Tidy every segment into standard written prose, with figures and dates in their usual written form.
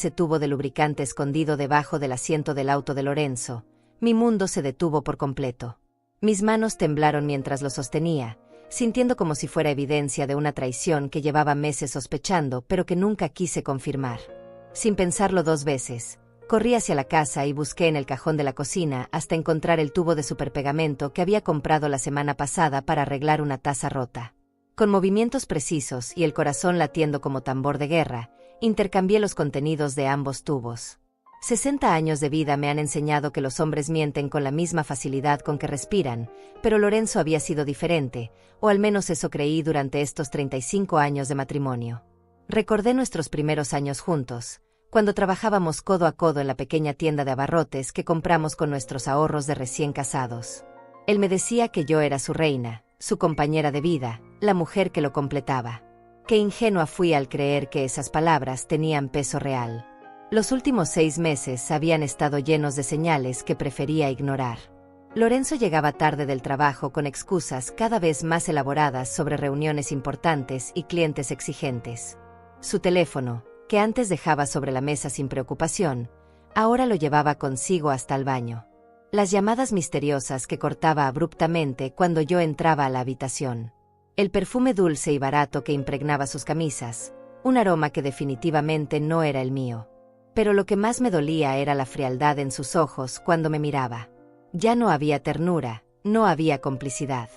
ese tubo de lubricante escondido debajo del asiento del auto de Lorenzo, mi mundo se detuvo por completo. Mis manos temblaron mientras lo sostenía, sintiendo como si fuera evidencia de una traición que llevaba meses sospechando pero que nunca quise confirmar. Sin pensarlo 2 veces, corrí hacia la casa y busqué en el cajón de la cocina hasta encontrar el tubo de superpegamento que había comprado la semana pasada para arreglar una taza rota. Con movimientos precisos y el corazón latiendo como tambor de guerra, intercambié los contenidos de ambos tubos. 60 años de vida me han enseñado que los hombres mienten con la misma facilidad con que respiran, pero Lorenzo había sido diferente, o al menos eso creí durante estos 35 años de matrimonio. Recordé nuestros primeros años juntos, cuando trabajábamos codo a codo en la pequeña tienda de abarrotes que compramos con nuestros ahorros de recién casados. Él me decía que yo era su reina, su compañera de vida, la mujer que lo completaba. Qué ingenua fui al creer que esas palabras tenían peso real. Los últimos 6 meses habían estado llenos de señales que prefería ignorar. Lorenzo llegaba tarde del trabajo con excusas cada vez más elaboradas sobre reuniones importantes y clientes exigentes. Su teléfono, que antes dejaba sobre la mesa sin preocupación, ahora lo llevaba consigo hasta el baño. Las llamadas misteriosas que cortaba abruptamente cuando yo entraba a la habitación. El perfume dulce y barato que impregnaba sus camisas, un aroma que definitivamente no era el mío. Pero lo que más me dolía era la frialdad en sus ojos cuando me miraba. Ya no había ternura, no había complicidad.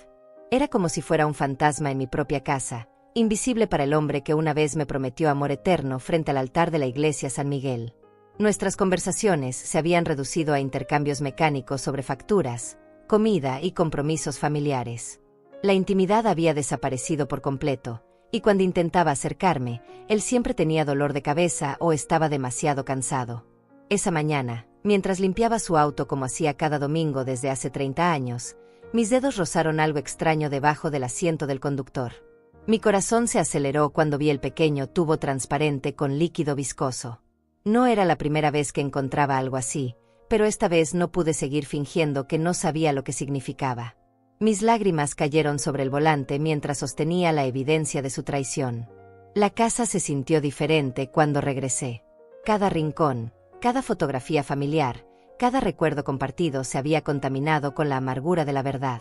Era como si fuera un fantasma en mi propia casa, invisible para el hombre que una vez me prometió amor eterno frente al altar de la iglesia San Miguel. Nuestras conversaciones se habían reducido a intercambios mecánicos sobre facturas, comida y compromisos familiares. La intimidad había desaparecido por completo, y cuando intentaba acercarme, él siempre tenía dolor de cabeza o estaba demasiado cansado. Esa mañana, mientras limpiaba su auto como hacía cada domingo desde hace 30 años, mis dedos rozaron algo extraño debajo del asiento del conductor. Mi corazón se aceleró cuando vi el pequeño tubo transparente con líquido viscoso. No era la primera vez que encontraba algo así, pero esta vez no pude seguir fingiendo que no sabía lo que significaba. Mis lágrimas cayeron sobre el volante mientras sostenía la evidencia de su traición. La casa se sintió diferente cuando regresé. Cada rincón, cada fotografía familiar, cada recuerdo compartido se había contaminado con la amargura de la verdad.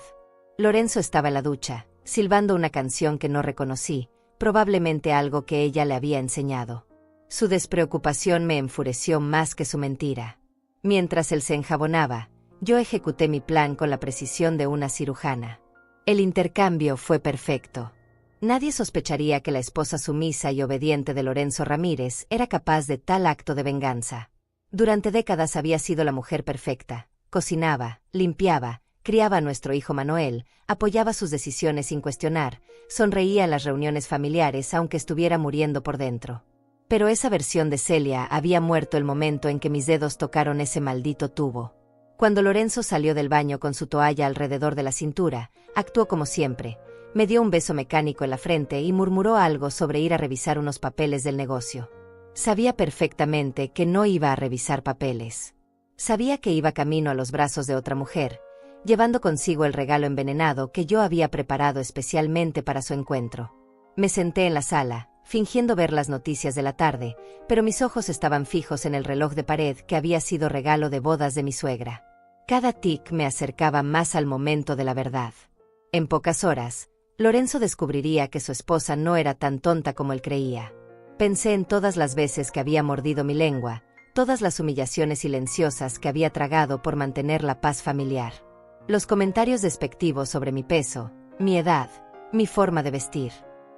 Lorenzo estaba en la ducha, silbando una canción que no reconocí, probablemente algo que ella le había enseñado. Su despreocupación me enfureció más que su mentira. Mientras él se enjabonaba, yo ejecuté mi plan con la precisión de una cirujana. El intercambio fue perfecto. Nadie sospecharía que la esposa sumisa y obediente de Lorenzo Ramírez era capaz de tal acto de venganza. Durante décadas había sido la mujer perfecta. Cocinaba, limpiaba, criaba a nuestro hijo Manuel, apoyaba sus decisiones sin cuestionar, sonreía en las reuniones familiares aunque estuviera muriendo por dentro. Pero esa versión de Celia había muerto el momento en que mis dedos tocaron ese maldito tubo. Cuando Lorenzo salió del baño con su toalla alrededor de la cintura, actuó como siempre. Me dio un beso mecánico en la frente y murmuró algo sobre ir a revisar unos papeles del negocio. Sabía perfectamente que no iba a revisar papeles. Sabía que iba camino a los brazos de otra mujer, llevando consigo el regalo envenenado que yo había preparado especialmente para su encuentro. Me senté en la sala, fingiendo ver las noticias de la tarde, pero mis ojos estaban fijos en el reloj de pared que había sido regalo de bodas de mi suegra. Cada tic me acercaba más al momento de la verdad. En pocas horas, Lorenzo descubriría que su esposa no era tan tonta como él creía. Pensé en todas las veces que había mordido mi lengua, todas las humillaciones silenciosas que había tragado por mantener la paz familiar. Los comentarios despectivos sobre mi peso, mi edad, mi forma de vestir.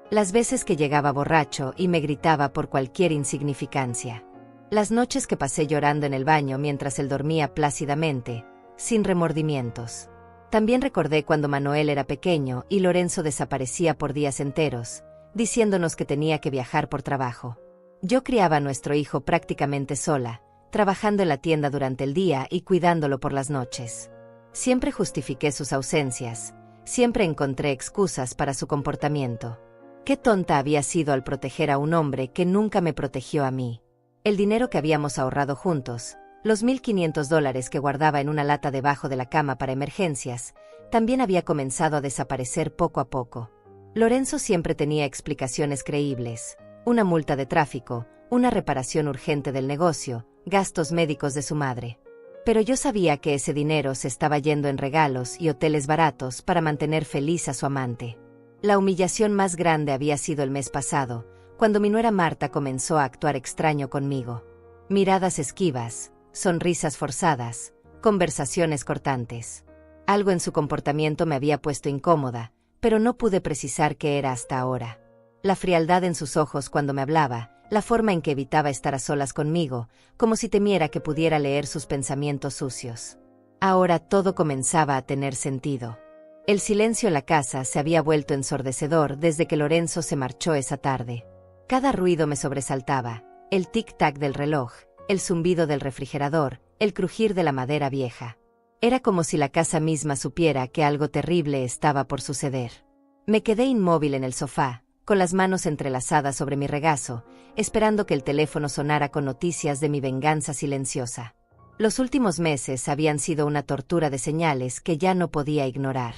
Las veces que llegaba borracho y me gritaba por cualquier insignificancia. Las noches que pasé llorando en el baño mientras él dormía plácidamente, sin remordimientos. También recordé cuando Manuel era pequeño y Lorenzo desaparecía por días enteros, diciéndonos que tenía que viajar por trabajo. Yo criaba a nuestro hijo prácticamente sola, trabajando en la tienda durante el día y cuidándolo por las noches. Siempre justifiqué sus ausencias, siempre encontré excusas para su comportamiento. Qué tonta había sido al proteger a un hombre que nunca me protegió a mí. El dinero que habíamos ahorrado juntos, los $1,500 que guardaba en una lata debajo de la cama para emergencias, también había comenzado a desaparecer poco a poco. Lorenzo siempre tenía explicaciones creíbles: una multa de tráfico, una reparación urgente del negocio, gastos médicos de su madre. Pero yo sabía que ese dinero se estaba yendo en regalos y hoteles baratos para mantener feliz a su amante. La humillación más grande había sido el mes pasado, cuando mi nuera Marta comenzó a actuar extraño conmigo. Miradas esquivas, sonrisas forzadas, conversaciones cortantes. Algo en su comportamiento me había puesto incómoda, pero no pude precisar qué era hasta ahora. La frialdad en sus ojos cuando me hablaba, la forma en que evitaba estar a solas conmigo, como si temiera que pudiera leer sus pensamientos sucios. Ahora todo comenzaba a tener sentido. El silencio en la casa se había vuelto ensordecedor desde que Lorenzo se marchó esa tarde. Cada ruido me sobresaltaba, el tic-tac del reloj, el zumbido del refrigerador, el crujir de la madera vieja. Era como si la casa misma supiera que algo terrible estaba por suceder. Me quedé inmóvil en el sofá, con las manos entrelazadas sobre mi regazo, esperando que el teléfono sonara con noticias de mi venganza silenciosa. Los últimos meses habían sido una tortura de señales que ya no podía ignorar.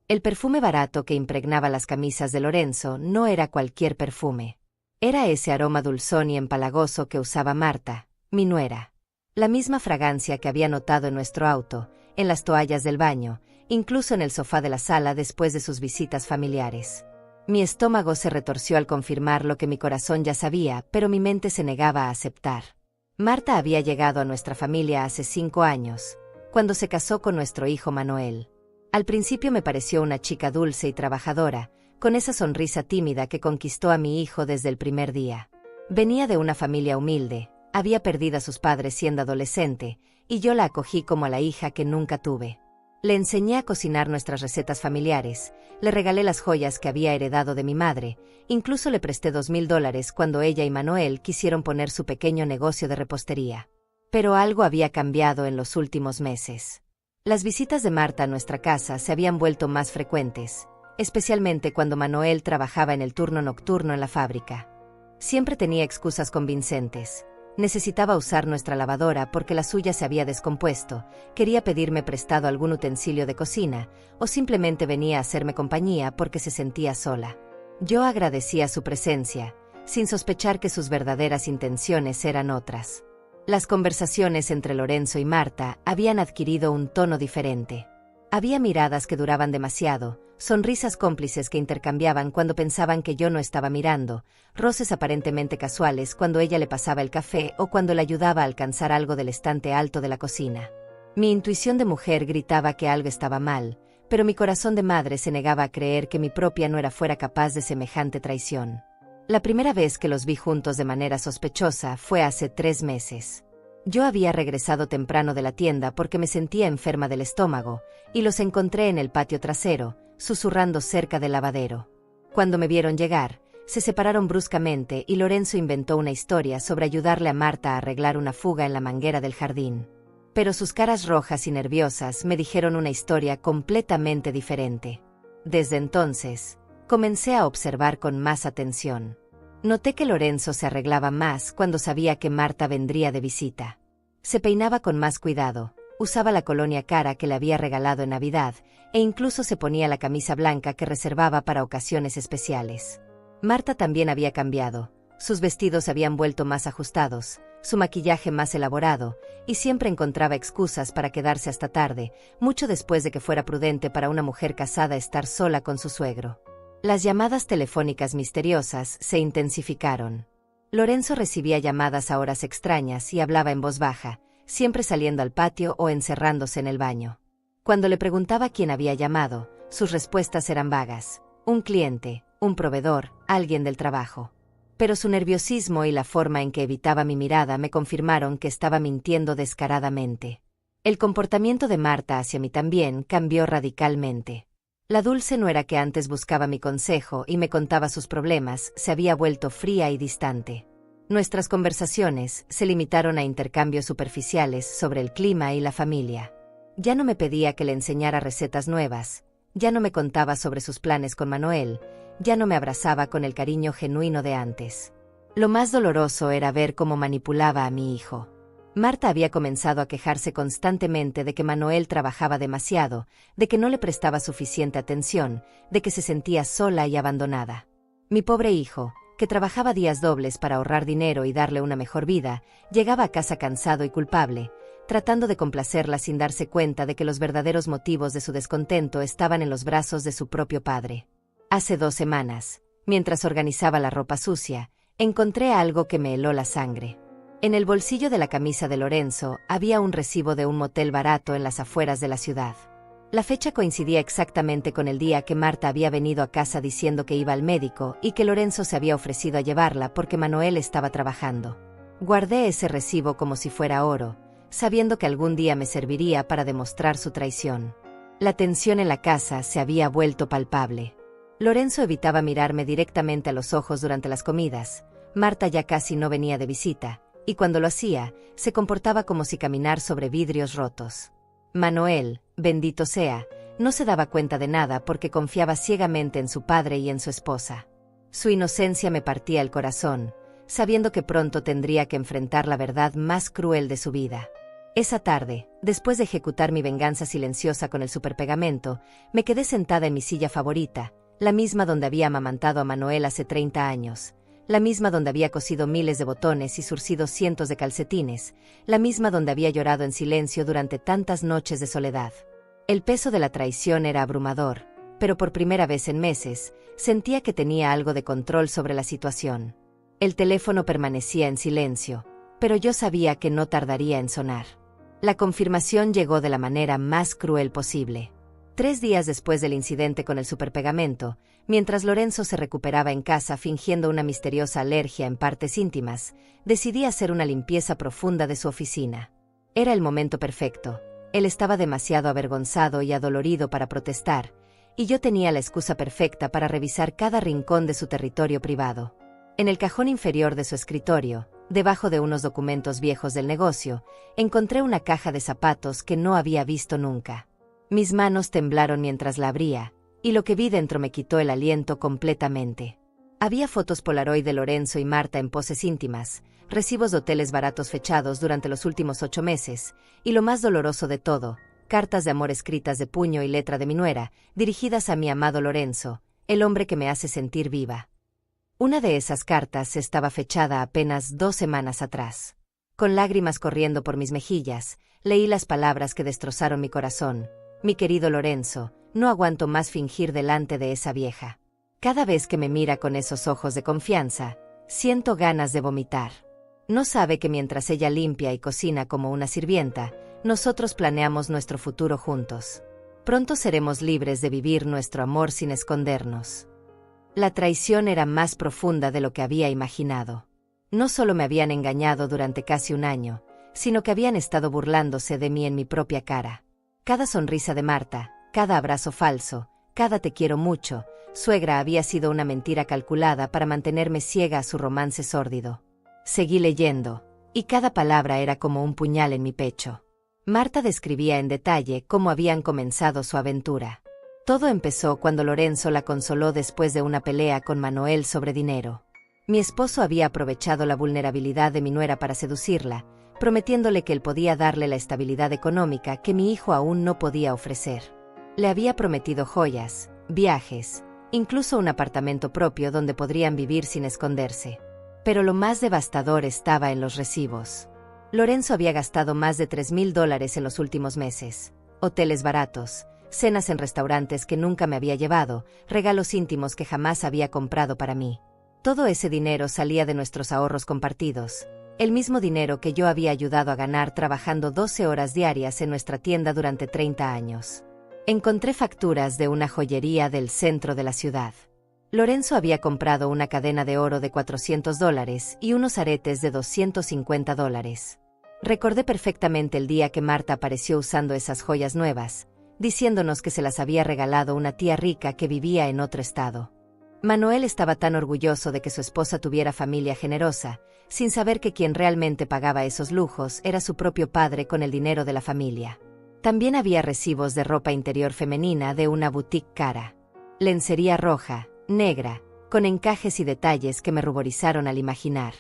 El perfume barato que impregnaba las camisas de Lorenzo no era cualquier perfume. Era ese aroma dulzón y empalagoso que usaba Marta, mi nuera. La misma fragancia que había notado en nuestro auto, en las toallas del baño, incluso en el sofá de la sala después de sus visitas familiares. Mi estómago se retorció al confirmar lo que mi corazón ya sabía, pero mi mente se negaba a aceptar. Marta había llegado a nuestra familia hace 5 años, cuando se casó con nuestro hijo Manuel. Al principio me pareció una chica dulce y trabajadora, con esa sonrisa tímida que conquistó a mi hijo desde el primer día. Venía de una familia humilde, había perdido a sus padres siendo adolescente, y yo la acogí como a la hija que nunca tuve. Le enseñé a cocinar nuestras recetas familiares, le regalé las joyas que había heredado de mi madre, incluso le presté $2,000 cuando ella y Manuel quisieron poner su pequeño negocio de repostería. Pero algo había cambiado en los últimos meses. Las visitas de Marta a nuestra casa se habían vuelto más frecuentes, especialmente cuando Manuel trabajaba en el turno nocturno en la fábrica. Siempre tenía excusas convincentes. Necesitaba usar nuestra lavadora porque la suya se había descompuesto, quería pedirme prestado algún utensilio de cocina, o simplemente venía a hacerme compañía porque se sentía sola. Yo agradecía su presencia, sin sospechar que sus verdaderas intenciones eran otras. Las conversaciones entre Lorenzo y Marta habían adquirido un tono diferente. Había miradas que duraban demasiado, sonrisas cómplices que intercambiaban cuando pensaban que yo no estaba mirando, roces aparentemente casuales cuando ella le pasaba el café o cuando le ayudaba a alcanzar algo del estante alto de la cocina. Mi intuición de mujer gritaba que algo estaba mal, pero mi corazón de madre se negaba a creer que mi propia nuera fuera capaz de semejante traición. La primera vez que los vi juntos de manera sospechosa fue hace 3 meses. Yo había regresado temprano de la tienda porque me sentía enferma del estómago, y los encontré en el patio trasero, susurrando cerca del lavadero. Cuando me vieron llegar, se separaron bruscamente y Lorenzo inventó una historia sobre ayudarle a Marta a arreglar una fuga en la manguera del jardín. Pero sus caras rojas y nerviosas me dijeron una historia completamente diferente. Desde entonces, comencé a observar con más atención. Noté que Lorenzo se arreglaba más cuando sabía que Marta vendría de visita. Se peinaba con más cuidado, usaba la colonia cara que le había regalado en Navidad, e incluso se ponía la camisa blanca que reservaba para ocasiones especiales. Marta también había cambiado, sus vestidos habían vuelto más ajustados, su maquillaje más elaborado, y siempre encontraba excusas para quedarse hasta tarde, mucho después de que fuera prudente para una mujer casada estar sola con su suegro. Las llamadas telefónicas misteriosas se intensificaron. Lorenzo recibía llamadas a horas extrañas y hablaba en voz baja, siempre saliendo al patio o encerrándose en el baño. Cuando le preguntaba quién había llamado, sus respuestas eran vagas: un cliente, un proveedor, alguien del trabajo. Pero su nerviosismo y la forma en que evitaba mi mirada me confirmaron que estaba mintiendo descaradamente. El comportamiento de Marta hacia mí también cambió radicalmente. La dulce nuera que antes buscaba mi consejo y me contaba sus problemas se había vuelto fría y distante. Nuestras conversaciones se limitaron a intercambios superficiales sobre el clima y la familia. Ya no me pedía que le enseñara recetas nuevas, ya no me contaba sobre sus planes con Manuel, ya no me abrazaba con el cariño genuino de antes. Lo más doloroso era ver cómo manipulaba a mi hijo. Marta había comenzado a quejarse constantemente de que Manuel trabajaba demasiado, de que no le prestaba suficiente atención, de que se sentía sola y abandonada. Mi pobre hijo, que trabajaba días dobles para ahorrar dinero y darle una mejor vida, llegaba a casa cansado y culpable, tratando de complacerla sin darse cuenta de que los verdaderos motivos de su descontento estaban en los brazos de su propio padre. Hace 2 semanas, mientras organizaba la ropa sucia, encontré algo que me heló la sangre. En el bolsillo de la camisa de Lorenzo había un recibo de un motel barato en las afueras de la ciudad. La fecha coincidía exactamente con el día que Marta había venido a casa diciendo que iba al médico y que Lorenzo se había ofrecido a llevarla porque Manuel estaba trabajando. Guardé ese recibo como si fuera oro, sabiendo que algún día me serviría para demostrar su traición. La tensión en la casa se había vuelto palpable. Lorenzo evitaba mirarme directamente a los ojos durante las comidas. Marta ya casi no venía de visita, y cuando lo hacía, se comportaba como si caminar sobre vidrios rotos. Manuel, bendito sea, no se daba cuenta de nada porque confiaba ciegamente en su padre y en su esposa. Su inocencia me partía el corazón, sabiendo que pronto tendría que enfrentar la verdad más cruel de su vida. Esa tarde, después de ejecutar mi venganza silenciosa con el superpegamento, me quedé sentada en mi silla favorita, la misma donde había amamantado a Manuel hace 30 años. La misma donde había cosido miles de botones y surcido cientos de calcetines, la misma donde había llorado en silencio durante tantas noches de soledad. El peso de la traición era abrumador, pero por primera vez en meses, sentía que tenía algo de control sobre la situación. El teléfono permanecía en silencio, pero yo sabía que no tardaría en sonar. La confirmación llegó de la manera más cruel posible. 3 días después del incidente con el superpegamento, mientras Lorenzo se recuperaba en casa fingiendo una misteriosa alergia en partes íntimas, decidí hacer una limpieza profunda de su oficina. Era el momento perfecto. Él estaba demasiado avergonzado y adolorido para protestar, y yo tenía la excusa perfecta para revisar cada rincón de su territorio privado. En el cajón inferior de su escritorio, debajo de unos documentos viejos del negocio, encontré una caja de zapatos que no había visto nunca. Mis manos temblaron mientras la abría, y lo que vi dentro me quitó el aliento completamente. Había fotos Polaroid de Lorenzo y Marta en poses íntimas, recibos de hoteles baratos fechados durante los últimos 8 meses, y lo más doloroso de todo, cartas de amor escritas de puño y letra de mi nuera, dirigidas a mi amado Lorenzo, el hombre que me hace sentir viva. Una de esas cartas estaba fechada apenas 2 semanas atrás. Con lágrimas corriendo por mis mejillas, leí las palabras que destrozaron mi corazón. Mi querido Lorenzo, no aguanto más fingir delante de esa vieja. Cada vez que me mira con esos ojos de confianza, siento ganas de vomitar. No sabe que mientras ella limpia y cocina como una sirvienta, nosotros planeamos nuestro futuro juntos. Pronto seremos libres de vivir nuestro amor sin escondernos. La traición era más profunda de lo que había imaginado. No solo me habían engañado durante casi 1 año, sino que habían estado burlándose de mí en mi propia cara. Cada sonrisa de Marta, cada abrazo falso, cada te quiero mucho, suegra había sido una mentira calculada para mantenerme ciega a su romance sórdido. Seguí leyendo, y cada palabra era como un puñal en mi pecho. Marta describía en detalle cómo habían comenzado su aventura. Todo empezó cuando Lorenzo la consoló después de una pelea con Manuel sobre dinero. Mi esposo había aprovechado la vulnerabilidad de mi nuera para seducirla, prometiéndole que él podía darle la estabilidad económica que mi hijo aún no podía ofrecer. Le había prometido joyas, viajes, incluso un apartamento propio donde podrían vivir sin esconderse. Pero lo más devastador estaba en los recibos. Lorenzo había gastado más de $3,000 en los últimos meses. Hoteles baratos, cenas en restaurantes que nunca me había llevado, regalos íntimos que jamás había comprado para mí. Todo ese dinero salía de nuestros ahorros compartidos. El mismo dinero que yo había ayudado a ganar trabajando 12 horas diarias en nuestra tienda durante 30 años. Encontré facturas de una joyería del centro de la ciudad. Lorenzo había comprado una cadena de oro de $400 y unos aretes de $250. Recordé perfectamente el día que Marta apareció usando esas joyas nuevas, diciéndonos que se las había regalado una tía rica que vivía en otro estado. Manuel estaba tan orgulloso de que su esposa tuviera familia generosa, sin saber que quien realmente pagaba esos lujos era su propio padre con el dinero de la familia. También había recibos de ropa interior femenina de una boutique cara. Lencería roja, negra, con encajes y detalles que me ruborizaron al imaginar.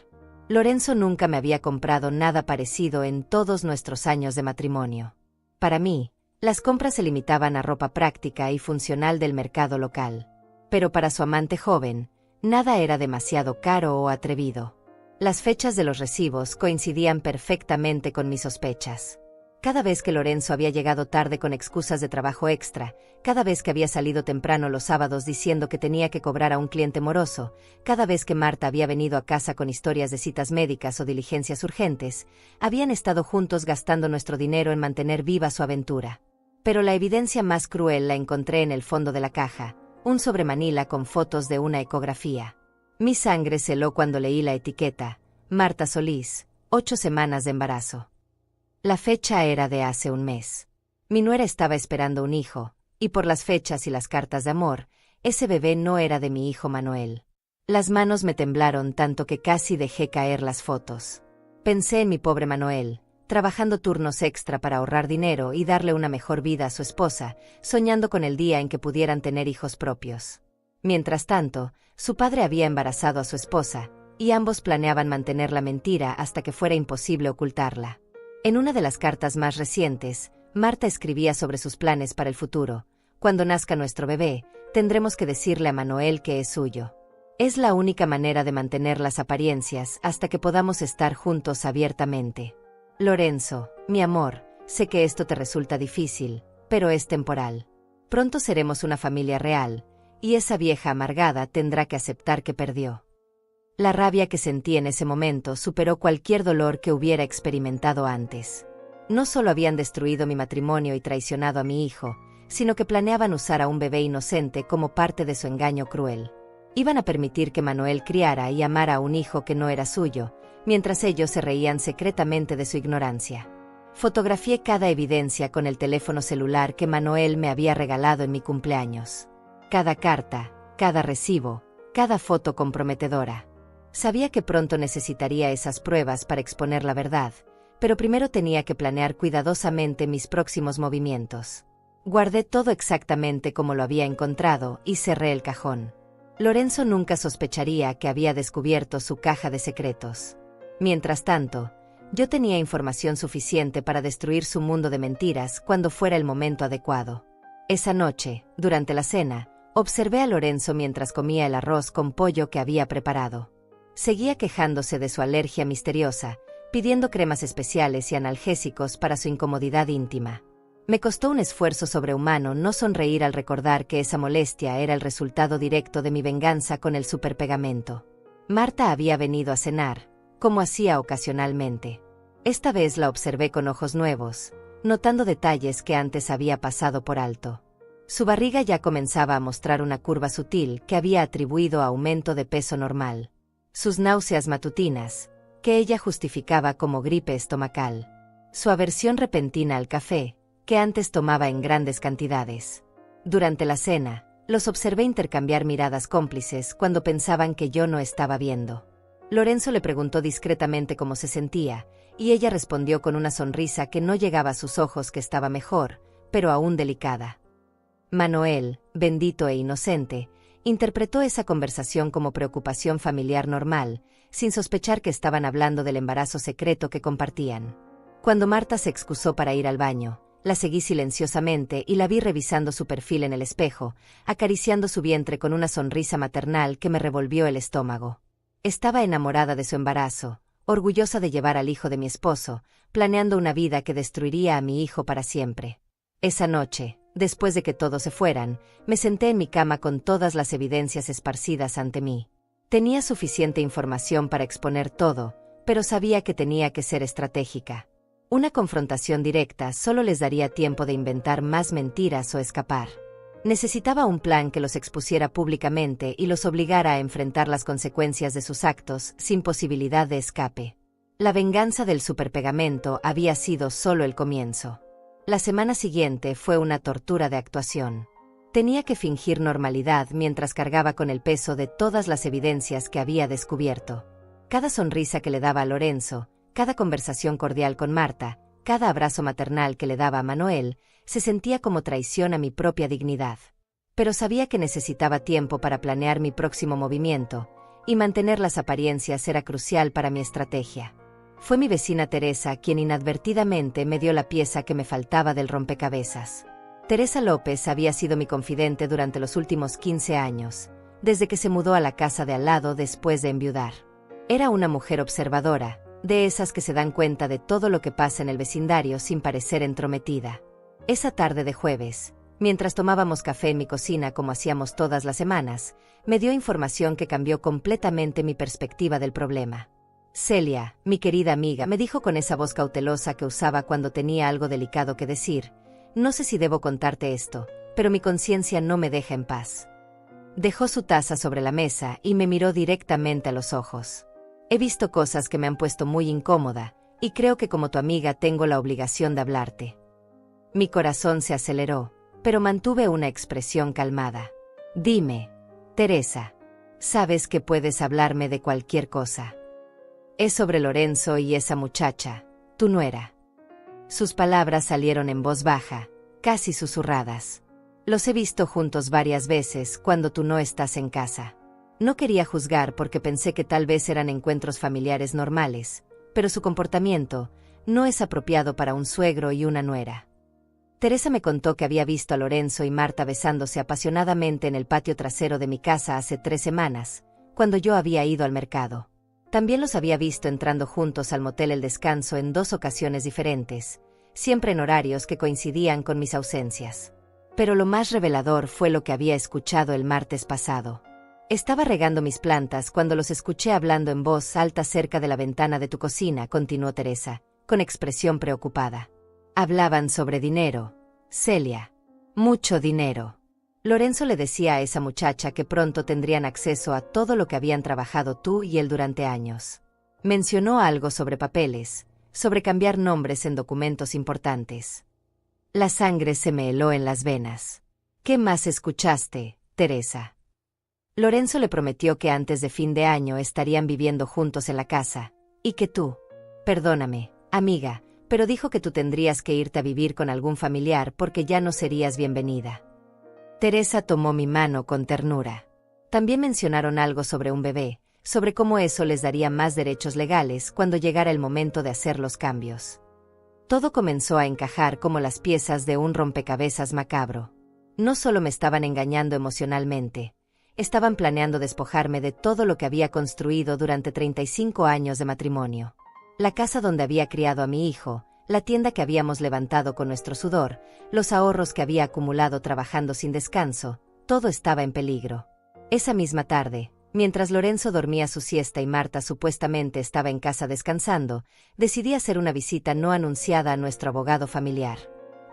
Lorenzo nunca me había comprado nada parecido en todos nuestros años de matrimonio. Para mí, las compras se limitaban a ropa práctica y funcional del mercado local. Pero para su amante joven, Nada era demasiado caro o atrevido. Las fechas de los recibos coincidían perfectamente con mis sospechas. Cada vez que Lorenzo había llegado tarde con excusas de trabajo extra, cada vez que había salido temprano los sábados diciendo que tenía que cobrar a un cliente moroso, cada vez que Marta había venido a casa con historias de citas médicas o diligencias urgentes, habían estado juntos gastando nuestro dinero en mantener viva su aventura. Pero la evidencia más cruel la encontré en el fondo de la caja, un sobremanila con fotos de una ecografía. Mi sangre se heló cuando leí la etiqueta: Marta Solís, 8 semanas de embarazo. La fecha era de hace un mes. Mi nuera estaba esperando un hijo, y por las fechas y las cartas de amor, ese bebé no era de mi hijo Manuel. Las manos me temblaron tanto que casi dejé caer las fotos. Pensé en mi pobre Manuel, trabajando turnos extra para ahorrar dinero y darle una mejor vida a su esposa, soñando con el día en que pudieran tener hijos propios. Mientras tanto, su padre había embarazado a su esposa, y ambos planeaban mantener la mentira hasta que fuera imposible ocultarla. En una de las cartas más recientes, Marta escribía sobre sus planes para el futuro. Cuando nazca nuestro bebé, tendremos que decirle a Manuel que es suyo. Es la única manera de mantener las apariencias hasta que podamos estar juntos abiertamente. Lorenzo, mi amor, sé que esto te resulta difícil, pero es temporal. Pronto seremos una familia real, y esa vieja amargada tendrá que aceptar que perdió. La rabia que sentí en ese momento superó cualquier dolor que hubiera experimentado antes. No solo habían destruido mi matrimonio y traicionado a mi hijo, sino que planeaban usar a un bebé inocente como parte de su engaño cruel. Iban a permitir que Manuel criara y amara a un hijo que no era suyo, mientras ellos se reían secretamente de su ignorancia. Fotografié cada evidencia con el teléfono celular que Manuel me había regalado en mi cumpleaños. Cada carta, cada recibo, cada foto comprometedora. Sabía que pronto necesitaría esas pruebas para exponer la verdad, pero primero tenía que planear cuidadosamente mis próximos movimientos. Guardé todo exactamente como lo había encontrado y cerré el cajón. Lorenzo nunca sospecharía que había descubierto su caja de secretos. Mientras tanto, yo tenía información suficiente para destruir su mundo de mentiras cuando fuera el momento adecuado. Esa noche, durante la cena, observé a Lorenzo mientras comía el arroz con pollo que había preparado. Seguía quejándose de su alergia misteriosa, pidiendo cremas especiales y analgésicos para su incomodidad íntima. Me costó un esfuerzo sobrehumano no sonreír al recordar que esa molestia era el resultado directo de mi venganza con el superpegamento. Marta había venido a cenar, como hacía ocasionalmente. Esta vez la observé con ojos nuevos, notando detalles que antes había pasado por alto. Su barriga ya comenzaba a mostrar una curva sutil que había atribuido a aumento de peso normal. Sus náuseas matutinas, que ella justificaba como gripe estomacal. Su aversión repentina al café, que antes tomaba en grandes cantidades. Durante la cena, los observé intercambiar miradas cómplices cuando pensaban que yo no estaba viendo. Lorenzo le preguntó discretamente cómo se sentía, y ella respondió con una sonrisa que no llegaba a sus ojos que estaba mejor, pero aún delicada. Manuel, bendito e inocente, interpretó esa conversación como preocupación familiar normal, sin sospechar que estaban hablando del embarazo secreto que compartían. Cuando Marta se excusó para ir al baño, la seguí silenciosamente y la vi revisando su perfil en el espejo, acariciando su vientre con una sonrisa maternal que me revolvió el estómago. Estaba enamorada de su embarazo, orgullosa de llevar al hijo de mi esposo, planeando una vida que destruiría a mi hijo para siempre. Esa noche, después de que todos se fueran, me senté en mi cama con todas las evidencias esparcidas ante mí. Tenía suficiente información para exponer todo, pero sabía que tenía que ser estratégica. Una confrontación directa solo les daría tiempo de inventar más mentiras o escapar. Necesitaba un plan que los expusiera públicamente y los obligara a enfrentar las consecuencias de sus actos sin posibilidad de escape. La venganza del superpegamento había sido solo el comienzo. La semana siguiente fue una tortura de actuación. Tenía que fingir normalidad mientras cargaba con el peso de todas las evidencias que había descubierto. Cada sonrisa que le daba a Lorenzo, cada conversación cordial con Marta, cada abrazo maternal que le daba a Manuel, se sentía como traición a mi propia dignidad. Pero sabía que necesitaba tiempo para planear mi próximo movimiento, y mantener las apariencias era crucial para mi estrategia. Fue mi vecina Teresa quien inadvertidamente me dio la pieza que me faltaba del rompecabezas. Teresa López había sido mi confidente durante los últimos 15 años, desde que se mudó a la casa de al lado después de enviudar. Era una mujer observadora, de esas que se dan cuenta de todo lo que pasa en el vecindario sin parecer entrometida. Esa tarde de jueves, mientras tomábamos café en mi cocina como hacíamos todas las semanas, me dio información que cambió completamente mi perspectiva del problema. Celia, mi querida amiga, me dijo con esa voz cautelosa que usaba cuando tenía algo delicado que decir, no sé si debo contarte esto, pero mi conciencia no me deja en paz. Dejó su taza sobre la mesa y me miró directamente a los ojos. He visto cosas que me han puesto muy incómoda, y creo que como tu amiga tengo la obligación de hablarte. Mi corazón se aceleró, pero mantuve una expresión calmada. Dime, Teresa, sabes que puedes hablarme de cualquier cosa. Es sobre Lorenzo y esa muchacha, tu nuera. Sus palabras salieron en voz baja, casi susurradas. Los he visto juntos varias veces cuando tú no estás en casa. No quería juzgar porque pensé que tal vez eran encuentros familiares normales, pero su comportamiento no es apropiado para un suegro y una nuera. Teresa me contó que había visto a Lorenzo y Marta besándose apasionadamente en el patio trasero de mi casa hace 3 semanas, cuando yo había ido al mercado. También los había visto entrando juntos al motel El Descanso en 2 ocasiones diferentes, siempre en horarios que coincidían con mis ausencias. Pero lo más revelador fue lo que había escuchado el martes pasado. Estaba regando mis plantas cuando los escuché hablando en voz alta cerca de la ventana de tu cocina, continuó Teresa, con expresión preocupada. Hablaban sobre dinero, Celia. Mucho dinero. Lorenzo le decía a esa muchacha que pronto tendrían acceso a todo lo que habían trabajado tú y él durante años. Mencionó algo sobre papeles, sobre cambiar nombres en documentos importantes. La sangre se me heló en las venas. ¿Qué más escuchaste, Teresa? Lorenzo le prometió que antes de fin de año estarían viviendo juntos en la casa, y que tú, perdóname, amiga, pero dijo que tú tendrías que irte a vivir con algún familiar porque ya no serías bienvenida. Teresa tomó mi mano con ternura. También mencionaron algo sobre un bebé, sobre cómo eso les daría más derechos legales cuando llegara el momento de hacer los cambios. Todo comenzó a encajar como las piezas de un rompecabezas macabro. No solo me estaban engañando emocionalmente, estaban planeando despojarme de todo lo que había construido durante 35 años de matrimonio. La casa donde había criado a mi hijo, la tienda que habíamos levantado con nuestro sudor, los ahorros que había acumulado trabajando sin descanso, todo estaba en peligro. Esa misma tarde, mientras Lorenzo dormía su siesta y Marta supuestamente estaba en casa descansando, decidí hacer una visita no anunciada a nuestro abogado familiar.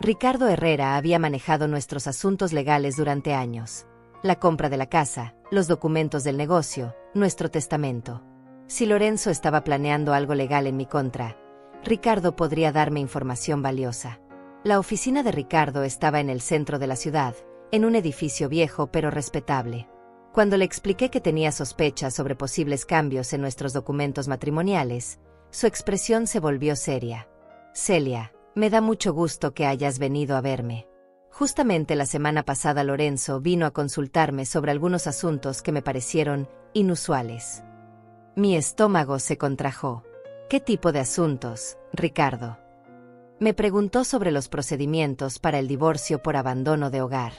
Ricardo Herrera había manejado nuestros asuntos legales durante años. La compra de la casa, los documentos del negocio, nuestro testamento. Si Lorenzo estaba planeando algo legal en mi contra, Ricardo podría darme información valiosa. La oficina de Ricardo estaba en el centro de la ciudad, en un edificio viejo pero respetable. Cuando le expliqué que tenía sospechas sobre posibles cambios en nuestros documentos matrimoniales, su expresión se volvió seria. Celia, me da mucho gusto que hayas venido a verme. Justamente la semana pasada Lorenzo vino a consultarme sobre algunos asuntos que me parecieron inusuales. Mi estómago se contrajo. ¿Qué tipo de asuntos, Ricardo? Me preguntó sobre los procedimientos para el divorcio por abandono de hogar.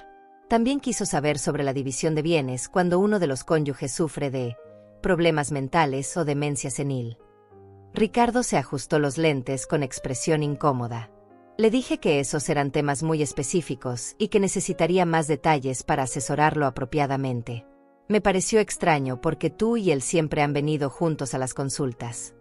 También quiso saber sobre la división de bienes cuando uno de los cónyuges sufre de problemas mentales o demencia senil. Ricardo se ajustó los lentes con expresión incómoda. Le dije que esos eran temas muy específicos y que necesitaría más detalles para asesorarlo apropiadamente. Me pareció extraño porque tú y él siempre han venido juntos a las consultas.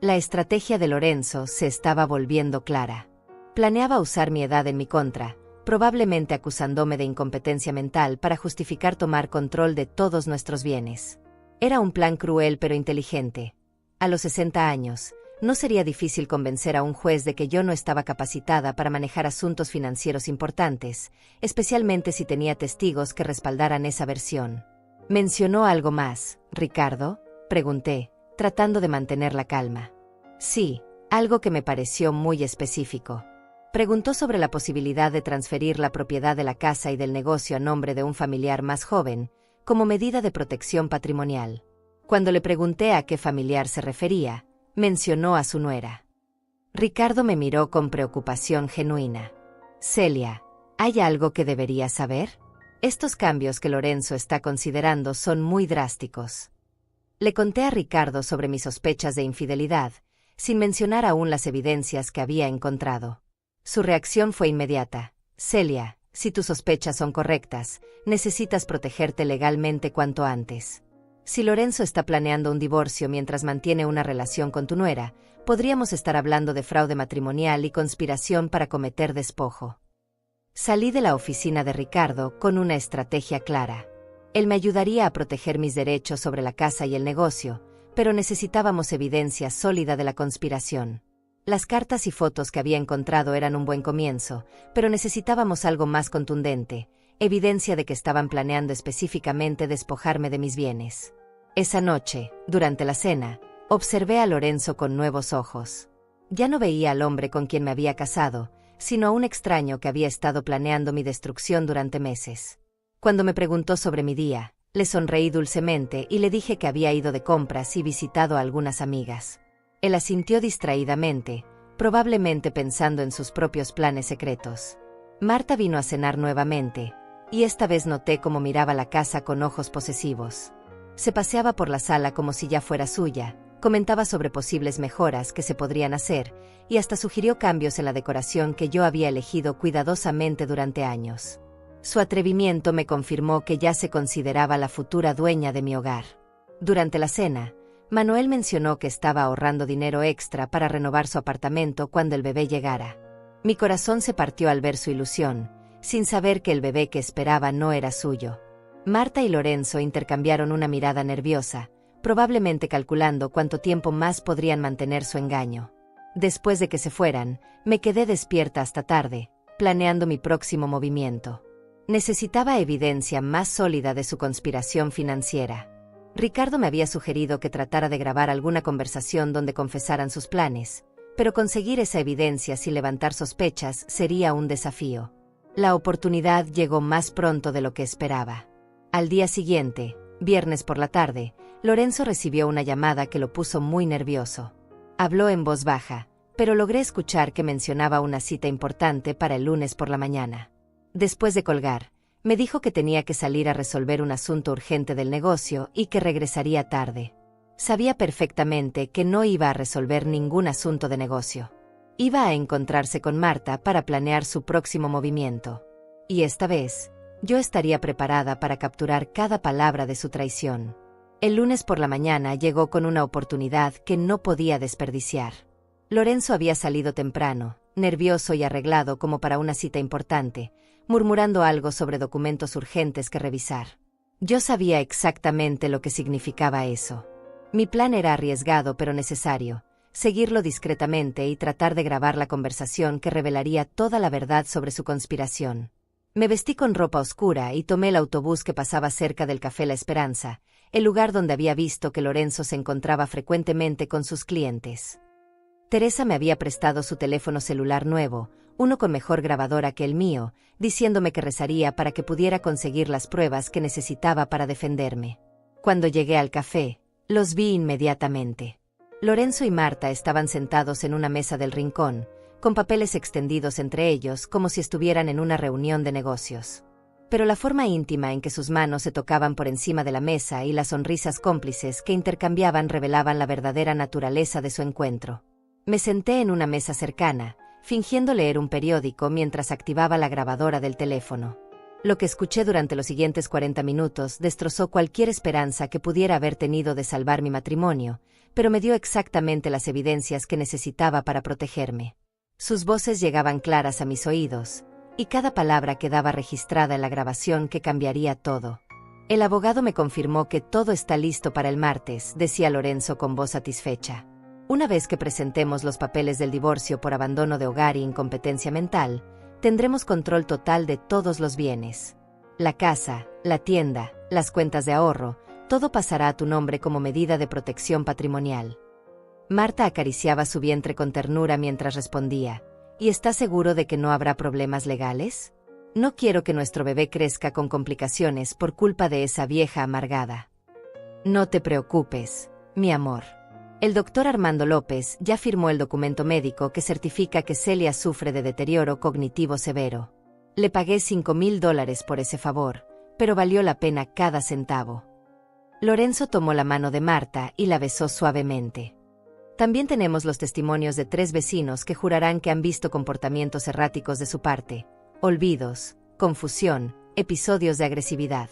La estrategia de Lorenzo se estaba volviendo clara. Planeaba usar mi edad en mi contra, probablemente acusándome de incompetencia mental para justificar tomar control de todos nuestros bienes. Era un plan cruel pero inteligente. A los 60 años, no sería difícil convencer a un juez de que yo no estaba capacitada para manejar asuntos financieros importantes, especialmente si tenía testigos que respaldaran esa versión. ¿Mencionó algo más, Ricardo?, pregunté, tratando de mantener la calma. Sí, algo que me pareció muy específico. Preguntó sobre la posibilidad de transferir la propiedad de la casa y del negocio a nombre de un familiar más joven, como medida de protección patrimonial. Cuando le pregunté a qué familiar se refería, mencionó a su nuera. Ricardo me miró con preocupación genuina. Celia, ¿hay algo que debería saber? Estos cambios que Lorenzo está considerando son muy drásticos. Le conté a Ricardo sobre mis sospechas de infidelidad, sin mencionar aún las evidencias que había encontrado. Su reacción fue inmediata. Celia, si tus sospechas son correctas, necesitas protegerte legalmente cuanto antes. Si Lorenzo está planeando un divorcio mientras mantiene una relación con tu nuera, podríamos estar hablando de fraude matrimonial y conspiración para cometer despojo. Salí de la oficina de Ricardo con una estrategia clara. Él me ayudaría a proteger mis derechos sobre la casa y el negocio, pero necesitábamos evidencia sólida de la conspiración. Las cartas y fotos que había encontrado eran un buen comienzo, pero necesitábamos algo más contundente, evidencia de que estaban planeando específicamente despojarme de mis bienes. Esa noche, durante la cena, observé a Lorenzo con nuevos ojos. Ya no veía al hombre con quien me había casado, sino a un extraño que había estado planeando mi destrucción durante meses. Cuando me preguntó sobre mi día, le sonreí dulcemente y le dije que había ido de compras y visitado a algunas amigas. Él asintió distraídamente, probablemente pensando en sus propios planes secretos. Marta vino a cenar nuevamente, y esta vez noté cómo miraba la casa con ojos posesivos. Se paseaba por la sala como si ya fuera suya, comentaba sobre posibles mejoras que se podrían hacer, y hasta sugirió cambios en la decoración que yo había elegido cuidadosamente durante años. Su atrevimiento me confirmó que ya se consideraba la futura dueña de mi hogar. Durante la cena, Manuel mencionó que estaba ahorrando dinero extra para renovar su apartamento cuando el bebé llegara. Mi corazón se partió al ver su ilusión, sin saber que el bebé que esperaba no era suyo. Marta y Lorenzo intercambiaron una mirada nerviosa, probablemente calculando cuánto tiempo más podrían mantener su engaño. Después de que se fueran, me quedé despierta hasta tarde, planeando mi próximo movimiento. Necesitaba evidencia más sólida de su conspiración financiera. Ricardo me había sugerido que tratara de grabar alguna conversación donde confesaran sus planes, pero conseguir esa evidencia sin levantar sospechas sería un desafío. La oportunidad llegó más pronto de lo que esperaba. Al día siguiente, viernes por la tarde, Lorenzo recibió una llamada que lo puso muy nervioso. Habló en voz baja, pero logré escuchar que mencionaba una cita importante para el lunes por la mañana. Después de colgar, me dijo que tenía que salir a resolver un asunto urgente del negocio y que regresaría tarde. Sabía perfectamente que no iba a resolver ningún asunto de negocio. Iba a encontrarse con Marta para planear su próximo movimiento. Y esta vez, yo estaría preparada para capturar cada palabra de su traición. El lunes por la mañana llegó con una oportunidad que no podía desperdiciar. Lorenzo había salido temprano, nervioso y arreglado como para una cita importante, murmurando algo sobre documentos urgentes que revisar. Yo sabía exactamente lo que significaba eso. Mi plan era arriesgado pero necesario, seguirlo discretamente y tratar de grabar la conversación que revelaría toda la verdad sobre su conspiración. Me vestí con ropa oscura y tomé el autobús que pasaba cerca del Café La Esperanza, el lugar donde había visto que Lorenzo se encontraba frecuentemente con sus clientes. Teresa me había prestado su teléfono celular nuevo, uno con mejor grabadora que el mío, diciéndome que rezaría para que pudiera conseguir las pruebas que necesitaba para defenderme. Cuando llegué al café, los vi inmediatamente. Lorenzo y Marta estaban sentados en una mesa del rincón, con papeles extendidos entre ellos como si estuvieran en una reunión de negocios. Pero la forma íntima en que sus manos se tocaban por encima de la mesa y las sonrisas cómplices que intercambiaban revelaban la verdadera naturaleza de su encuentro. Me senté en una mesa cercana, fingiendo leer un periódico mientras activaba la grabadora del teléfono. Lo que escuché durante los siguientes 40 minutos destrozó cualquier esperanza que pudiera haber tenido de salvar mi matrimonio, pero me dio exactamente las evidencias que necesitaba para protegerme. Sus voces llegaban claras a mis oídos, y cada palabra quedaba registrada en la grabación que cambiaría todo. El abogado me confirmó que todo está listo para el martes, decía Lorenzo con voz satisfecha. Una vez que presentemos los papeles del divorcio por abandono de hogar e incompetencia mental, tendremos control total de todos los bienes. La casa, la tienda, las cuentas de ahorro, todo pasará a tu nombre como medida de protección patrimonial. Marta acariciaba su vientre con ternura mientras respondía, ¿y estás seguro de que no habrá problemas legales? No quiero que nuestro bebé crezca con complicaciones por culpa de esa vieja amargada. No te preocupes, mi amor. El doctor Armando López ya firmó el documento médico que certifica que Celia sufre de deterioro cognitivo severo. Le pagué $5,000 por ese favor, pero valió la pena cada centavo. Lorenzo tomó la mano de Marta y la besó suavemente. También tenemos los testimonios de 3 vecinos que jurarán que han visto comportamientos erráticos de su parte, olvidos, confusión, episodios de agresividad.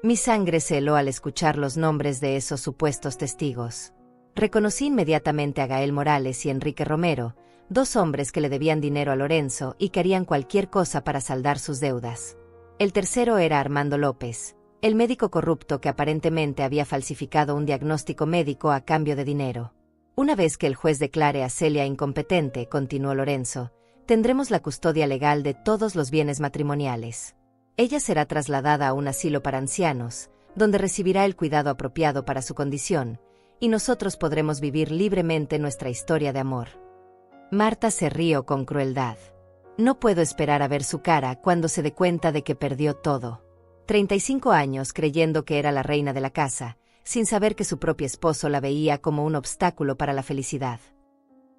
Mi sangre se heló al escuchar los nombres de esos supuestos testigos. Reconocí inmediatamente a Gael Morales y Enrique Romero, 2 hombres que le debían dinero a Lorenzo y que harían cualquier cosa para saldar sus deudas. El tercero era Armando López, el médico corrupto que aparentemente había falsificado un diagnóstico médico a cambio de dinero. Una vez que el juez declare a Celia incompetente, continuó Lorenzo, tendremos la custodia legal de todos los bienes matrimoniales. Ella será trasladada a un asilo para ancianos, donde recibirá el cuidado apropiado para su condición, y nosotros podremos vivir libremente nuestra historia de amor. Marta se rió con crueldad. No puedo esperar a ver su cara cuando se dé cuenta de que perdió todo. 35 años creyendo que era la reina de la casa, sin saber que su propio esposo la veía como un obstáculo para la felicidad.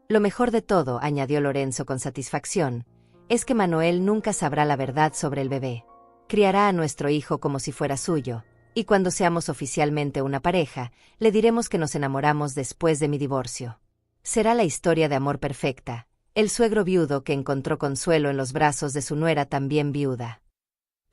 Lo mejor de todo, añadió Lorenzo con satisfacción, es que Manuel nunca sabrá la verdad sobre el bebé. Criará a nuestro hijo como si fuera suyo, y cuando seamos oficialmente una pareja, le diremos que nos enamoramos después de mi divorcio. Será la historia de amor perfecta, el suegro viudo que encontró consuelo en los brazos de su nuera también viuda.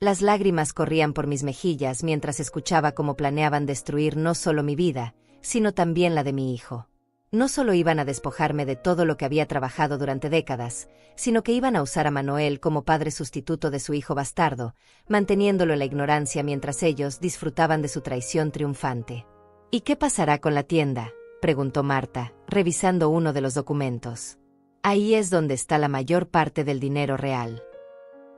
Las lágrimas corrían por mis mejillas mientras escuchaba cómo planeaban destruir no solo mi vida, sino también la de mi hijo. No solo iban a despojarme de todo lo que había trabajado durante décadas, sino que iban a usar a Manuel como padre sustituto de su hijo bastardo, manteniéndolo en la ignorancia mientras ellos disfrutaban de su traición triunfante. ¿Y qué pasará con la tienda?, preguntó Marta, revisando uno de los documentos. Ahí es donde está la mayor parte del dinero real.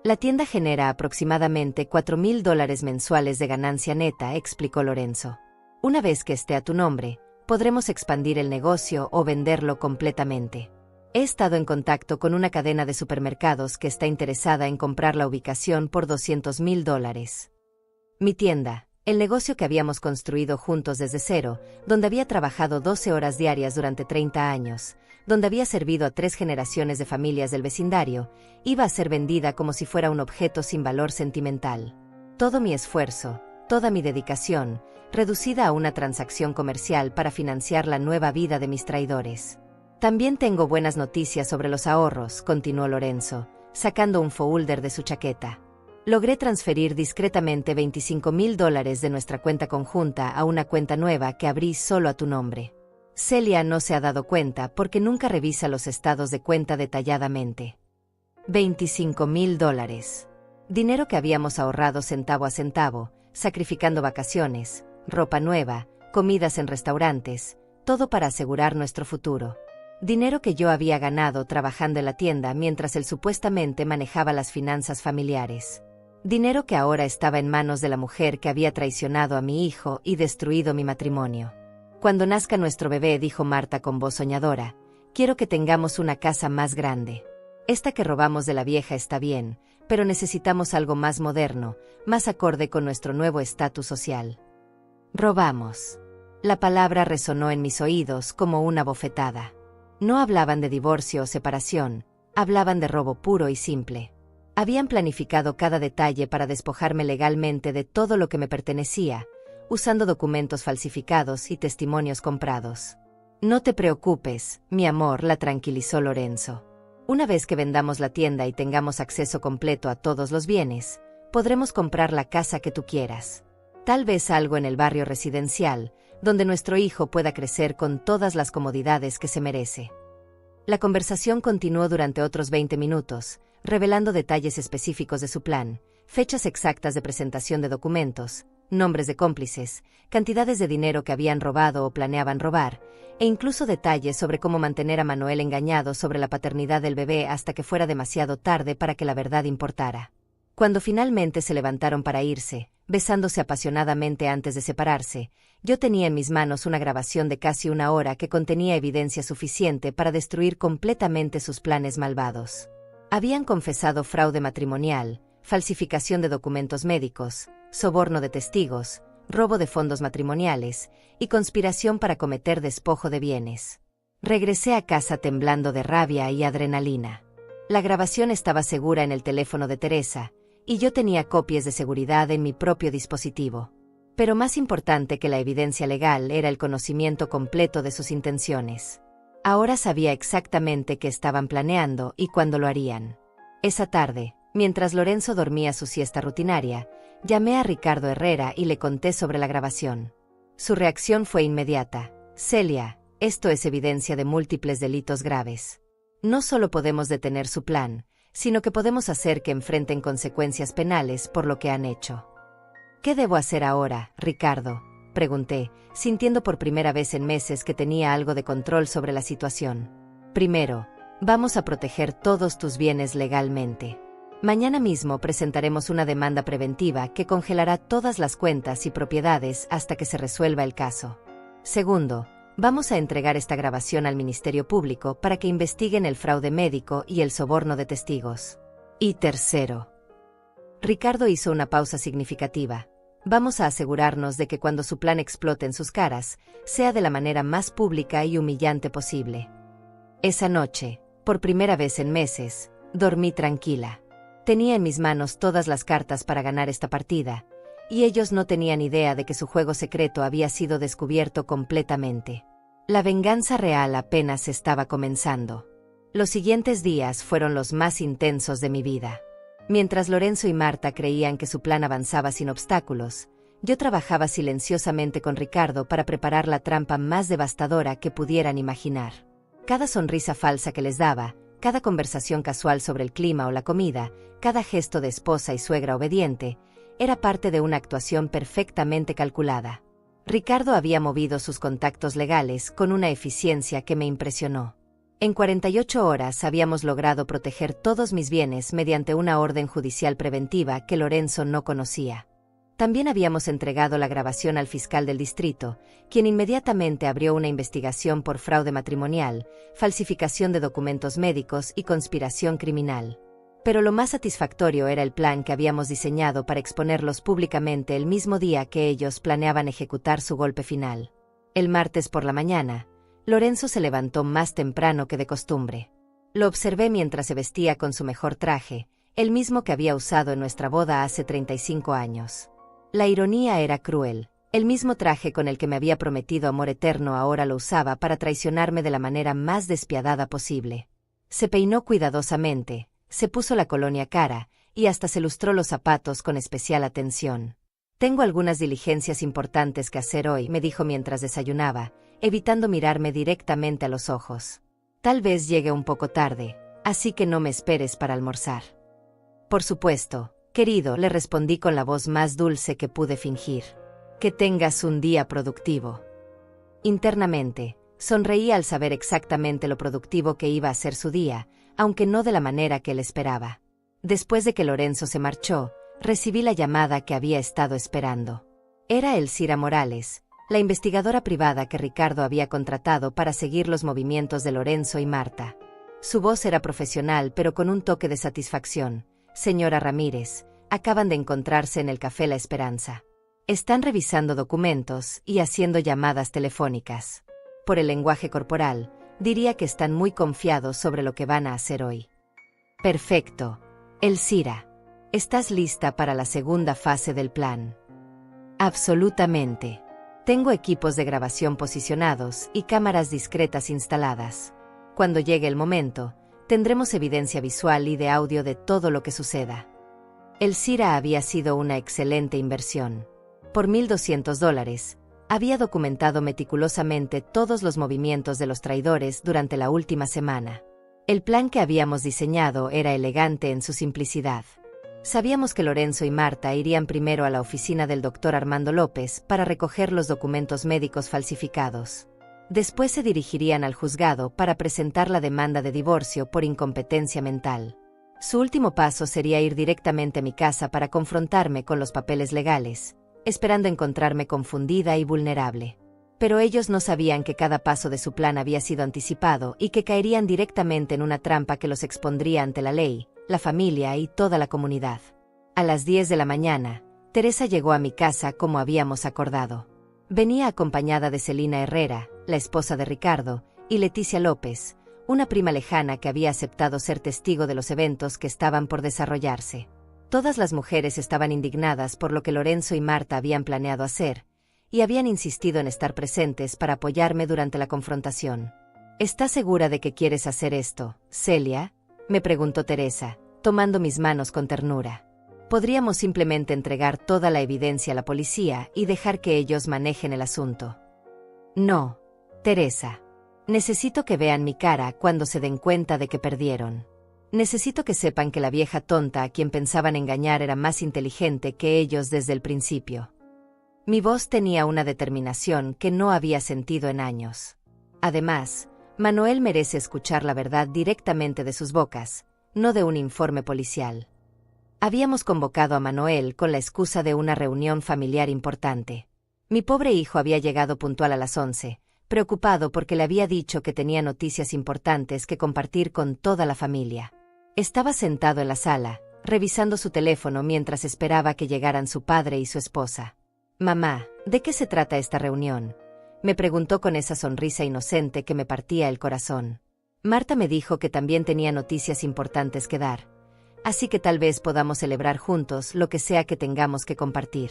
La tienda genera aproximadamente $4,000 mensuales de ganancia neta, explicó Lorenzo. Una vez que esté a tu nombre, podremos expandir el negocio o venderlo completamente. He estado en contacto con una cadena de supermercados que está interesada en comprar la ubicación por $200,000. Mi tienda, el negocio que habíamos construido juntos desde cero, donde había trabajado 12 horas diarias durante 30 años, donde había servido a 3 generaciones de familias del vecindario, iba a ser vendida como si fuera un objeto sin valor sentimental. Todo mi esfuerzo, toda mi dedicación, reducida a una transacción comercial para financiar la nueva vida de mis traidores. También tengo buenas noticias sobre los ahorros, continuó Lorenzo, sacando un folder de su chaqueta. Logré transferir discretamente $25,000 de nuestra cuenta conjunta a una cuenta nueva que abrí solo a tu nombre. Celia no se ha dado cuenta porque nunca revisa los estados de cuenta detalladamente. $25,000. Dinero que habíamos ahorrado centavo a centavo, sacrificando vacaciones, ropa nueva, comidas en restaurantes, todo para asegurar nuestro futuro. Dinero que yo había ganado trabajando en la tienda mientras él supuestamente manejaba las finanzas familiares. Dinero que ahora estaba en manos de la mujer que había traicionado a mi hijo y destruido mi matrimonio. Cuando nazca nuestro bebé, dijo Marta con voz soñadora, quiero que tengamos una casa más grande. Esta que robamos de la vieja está bien, pero necesitamos algo más moderno, más acorde con nuestro nuevo estatus social. Robamos. La palabra resonó en mis oídos como una bofetada. No hablaban de divorcio o separación, hablaban de robo puro y simple. Habían planificado cada detalle para despojarme legalmente de todo lo que me pertenecía, usando documentos falsificados y testimonios comprados. No te preocupes, mi amor, la tranquilizó Lorenzo. Una vez que vendamos la tienda y tengamos acceso completo a todos los bienes, podremos comprar la casa que tú quieras. Tal vez algo en el barrio residencial, donde nuestro hijo pueda crecer con todas las comodidades que se merece. La conversación continuó durante otros 20 minutos, revelando detalles específicos de su plan, fechas exactas de presentación de documentos, nombres de cómplices, cantidades de dinero que habían robado o planeaban robar, e incluso detalles sobre cómo mantener a Manuel engañado sobre la paternidad del bebé hasta que fuera demasiado tarde para que la verdad importara. Cuando finalmente se levantaron para irse, besándose apasionadamente antes de separarse, yo tenía en mis manos una grabación de casi 1 hora que contenía evidencia suficiente para destruir completamente sus planes malvados. Habían confesado fraude matrimonial, falsificación de documentos médicos, soborno de testigos, robo de fondos matrimoniales y conspiración para cometer despojo de bienes. Regresé a casa temblando de rabia y adrenalina. La grabación estaba segura en el teléfono de Teresa, y yo tenía copias de seguridad en mi propio dispositivo. Pero más importante que la evidencia legal era el conocimiento completo de sus intenciones. Ahora sabía exactamente qué estaban planeando y cuándo lo harían. Esa tarde, mientras Lorenzo dormía su siesta rutinaria, llamé a Ricardo Herrera y le conté sobre la grabación. Su reacción fue inmediata. Celia, esto es evidencia de múltiples delitos graves. No solo podemos detener su plan, sino que podemos hacer que enfrenten consecuencias penales por lo que han hecho. ¿Qué debo hacer ahora, Ricardo?, pregunté, sintiendo por primera vez en meses que tenía algo de control sobre la situación. Primero, vamos a proteger todos tus bienes legalmente. Mañana mismo presentaremos una demanda preventiva que congelará todas las cuentas y propiedades hasta que se resuelva el caso. Segundo, vamos a entregar esta grabación al Ministerio Público para que investiguen el fraude médico y el soborno de testigos. Y tercero. Ricardo hizo una pausa significativa. Vamos a asegurarnos de que cuando su plan explote en sus caras, sea de la manera más pública y humillante posible. Esa noche, por primera vez en meses, dormí tranquila. Tenía en mis manos todas las cartas para ganar esta partida, y ellos no tenían idea de que su juego secreto había sido descubierto completamente. La venganza real apenas estaba comenzando. Los siguientes días fueron los más intensos de mi vida. Mientras Lorenzo y Marta creían que su plan avanzaba sin obstáculos, yo trabajaba silenciosamente con Ricardo para preparar la trampa más devastadora que pudieran imaginar. Cada sonrisa falsa que les daba, cada conversación casual sobre el clima o la comida, cada gesto de esposa y suegra obediente, era parte de una actuación perfectamente calculada. Ricardo había movido sus contactos legales con una eficiencia que me impresionó. En 48 horas habíamos logrado proteger todos mis bienes mediante una orden judicial preventiva que Lorenzo no conocía. También habíamos entregado la grabación al fiscal del distrito, quien inmediatamente abrió una investigación por fraude matrimonial, falsificación de documentos médicos y conspiración criminal. Pero lo más satisfactorio era el plan que habíamos diseñado para exponerlos públicamente el mismo día que ellos planeaban ejecutar su golpe final. El martes por la mañana, Lorenzo se levantó más temprano que de costumbre. Lo observé mientras se vestía con su mejor traje, el mismo que había usado en nuestra boda hace 35 años. La ironía era cruel. El mismo traje con el que me había prometido amor eterno ahora lo usaba para traicionarme de la manera más despiadada posible. Se peinó cuidadosamente, se puso la colonia cara, y hasta se lustró los zapatos con especial atención. «Tengo algunas diligencias importantes que hacer hoy», me dijo mientras desayunaba, evitando mirarme directamente a los ojos. «Tal vez llegue un poco tarde, así que no me esperes para almorzar». «Por supuesto, querido», le respondí con la voz más dulce que pude fingir. «Que tengas un día productivo». Internamente, sonreí al saber exactamente lo productivo que iba a ser su día, aunque no de la manera que él esperaba. Después de que Lorenzo se marchó, recibí la llamada que había estado esperando. Era Elcira Morales, la investigadora privada que Ricardo había contratado para seguir los movimientos de Lorenzo y Marta. Su voz era profesional pero con un toque de satisfacción. «Señora Ramírez, acaban de encontrarse en el Café La Esperanza. Están revisando documentos y haciendo llamadas telefónicas. Por el lenguaje corporal, diría que están muy confiados sobre lo que van a hacer hoy». «Perfecto. Elcira, ¿estás lista para la segunda fase del plan?» «Absolutamente. Tengo equipos de grabación posicionados y cámaras discretas instaladas. Cuando llegue el momento, tendremos evidencia visual y de audio de todo lo que suceda». Elcira había sido una excelente inversión. Por $1,200, había documentado meticulosamente todos los movimientos de los traidores durante la última semana. El plan que habíamos diseñado era elegante en su simplicidad. Sabíamos que Lorenzo y Marta irían primero a la oficina del doctor Armando López para recoger los documentos médicos falsificados. Después se dirigirían al juzgado para presentar la demanda de divorcio por incompetencia mental. Su último paso sería ir directamente a mi casa para confrontarme con los papeles legales, esperando encontrarme confundida y vulnerable. Pero ellos no sabían que cada paso de su plan había sido anticipado y que caerían directamente en una trampa que los expondría ante la ley, la familia y toda la comunidad. A las 10 de la mañana, Teresa llegó a mi casa como habíamos acordado. Venía acompañada de Celina Herrera, la esposa de Ricardo, y Leticia López, una prima lejana que había aceptado ser testigo de los eventos que estaban por desarrollarse. Todas las mujeres estaban indignadas por lo que Lorenzo y Marta habían planeado hacer, y habían insistido en estar presentes para apoyarme durante la confrontación. ¿Estás segura de que quieres hacer esto, Celia?, me preguntó Teresa, tomando mis manos con ternura. Podríamos simplemente entregar toda la evidencia a la policía y dejar que ellos manejen el asunto. No, Teresa. Necesito que vean mi cara cuando se den cuenta de que perdieron. Necesito que sepan que la vieja tonta a quien pensaban engañar era más inteligente que ellos desde el principio. Mi voz tenía una determinación que no había sentido en años. Además, Manuel merece escuchar la verdad directamente de sus bocas, no de un informe policial. Habíamos convocado a Manuel con la excusa de una reunión familiar importante. Mi pobre hijo había llegado puntual a las 11, preocupado porque le había dicho que tenía noticias importantes que compartir con toda la familia. Estaba sentado en la sala, revisando su teléfono mientras esperaba que llegaran su padre y su esposa. «Mamá, ¿de qué se trata esta reunión?», me preguntó con esa sonrisa inocente que me partía el corazón. Marta me dijo que también tenía noticias importantes que dar, así que tal vez podamos celebrar juntos lo que sea que tengamos que compartir.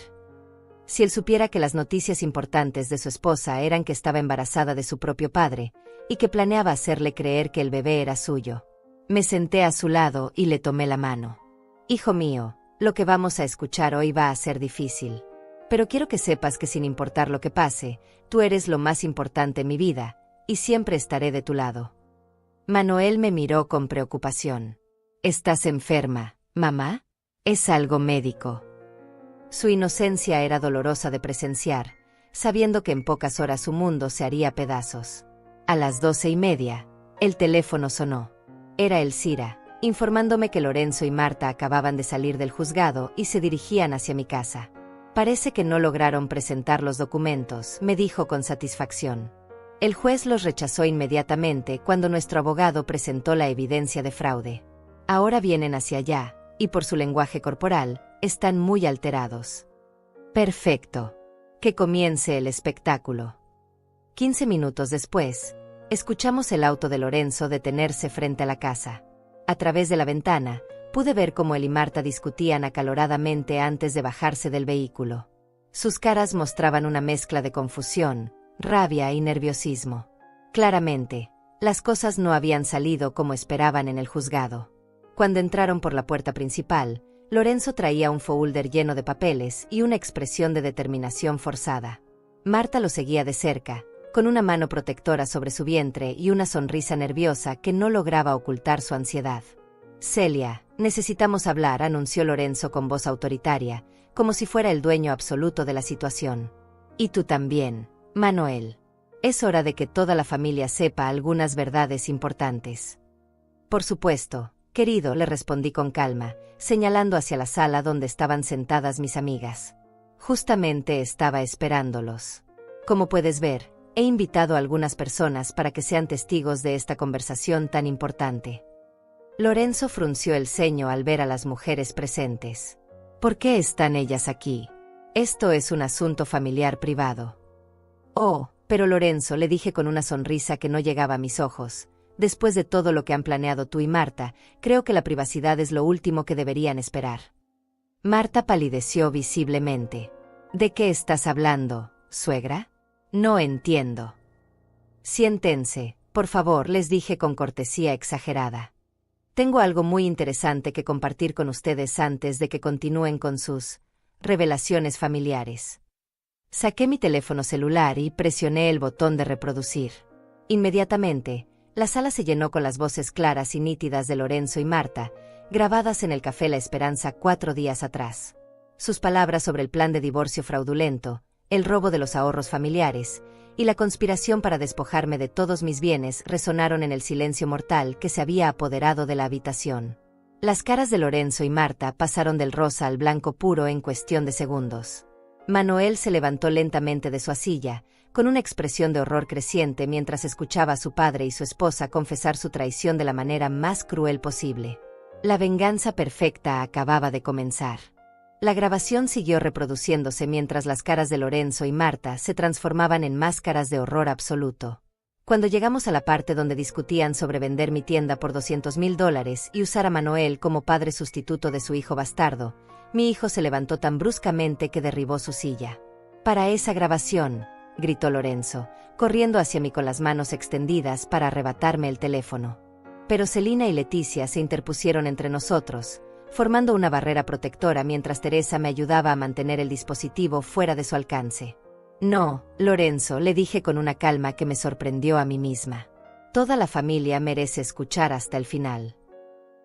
Si él supiera que las noticias importantes de su esposa eran que estaba embarazada de su propio padre, y que planeaba hacerle creer que el bebé era suyo. Me senté a su lado y le tomé la mano. «Hijo mío, lo que vamos a escuchar hoy va a ser difícil. Pero quiero que sepas que sin importar lo que pase, tú eres lo más importante en mi vida, y siempre estaré de tu lado». Manuel me miró con preocupación. «¿Estás enferma, mamá? ¿Es algo médico?». Su inocencia era dolorosa de presenciar, sabiendo que en pocas horas su mundo se haría pedazos. A las 12:30, el teléfono sonó. Era Elcira, informándome que Lorenzo y Marta acababan de salir del juzgado y se dirigían hacia mi casa. «Parece que no lograron presentar los documentos», me dijo con satisfacción. «El juez los rechazó inmediatamente cuando nuestro abogado presentó la evidencia de fraude. Ahora vienen hacia allá, y por su lenguaje corporal, están muy alterados». «Perfecto. Que comience el espectáculo». 15 minutos después, escuchamos el auto de Lorenzo detenerse frente a la casa. A través de la ventana, pude ver cómo él y Marta discutían acaloradamente antes de bajarse del vehículo. Sus caras mostraban una mezcla de confusión, rabia y nerviosismo. Claramente, las cosas no habían salido como esperaban en el juzgado. Cuando entraron por la puerta principal, Lorenzo traía un folder lleno de papeles y una expresión de determinación forzada. Marta lo seguía de cerca, con una mano protectora sobre su vientre y una sonrisa nerviosa que no lograba ocultar su ansiedad. «Celia, necesitamos hablar», anunció Lorenzo con voz autoritaria, como si fuera el dueño absoluto de la situación. «Y tú también, Manuel. Es hora de que toda la familia sepa algunas verdades importantes». «Por supuesto, querido», le respondí con calma, señalando hacia la sala donde estaban sentadas mis amigas. Justamente estaba esperándolos. «Como puedes ver, he invitado a algunas personas para que sean testigos de esta conversación tan importante». Lorenzo frunció el ceño al ver a las mujeres presentes. «¿Por qué están ellas aquí? Esto es un asunto familiar privado». «Oh, pero Lorenzo», le dije con una sonrisa que no llegaba a mis ojos, «después de todo lo que han planeado tú y Marta, creo que la privacidad es lo último que deberían esperar». Marta palideció visiblemente. «¿De qué estás hablando, suegra? No entiendo». «Siéntense, por favor», les dije con cortesía exagerada. «Tengo algo muy interesante que compartir con ustedes antes de que continúen con sus revelaciones familiares». Saqué mi teléfono celular y presioné el botón de reproducir. Inmediatamente, la sala se llenó con las voces claras y nítidas de Lorenzo y Marta, grabadas en el Café La Esperanza 4 días atrás. Sus palabras sobre el plan de divorcio fraudulento, el robo de los ahorros familiares y la conspiración para despojarme de todos mis bienes resonaron en el silencio mortal que se había apoderado de la habitación. Las caras de Lorenzo y Marta pasaron del rosa al blanco puro en cuestión de segundos. Manuel se levantó lentamente de su silla, con una expresión de horror creciente mientras escuchaba a su padre y su esposa confesar su traición de la manera más cruel posible. La venganza perfecta acababa de comenzar. La grabación siguió reproduciéndose mientras las caras de Lorenzo y Marta se transformaban en máscaras de horror absoluto. Cuando llegamos a la parte donde discutían sobre vender mi tienda por $200,000 y usar a Manuel como padre sustituto de su hijo bastardo, mi hijo se levantó tan bruscamente que derribó su silla. «Para esa grabación», gritó Lorenzo, corriendo hacia mí con las manos extendidas para arrebatarme el teléfono. Pero Celina y Leticia se interpusieron entre nosotros, formando una barrera protectora mientras Teresa me ayudaba a mantener el dispositivo fuera de su alcance. «No, Lorenzo», le dije con una calma que me sorprendió a mí misma. «Toda la familia merece escuchar hasta el final».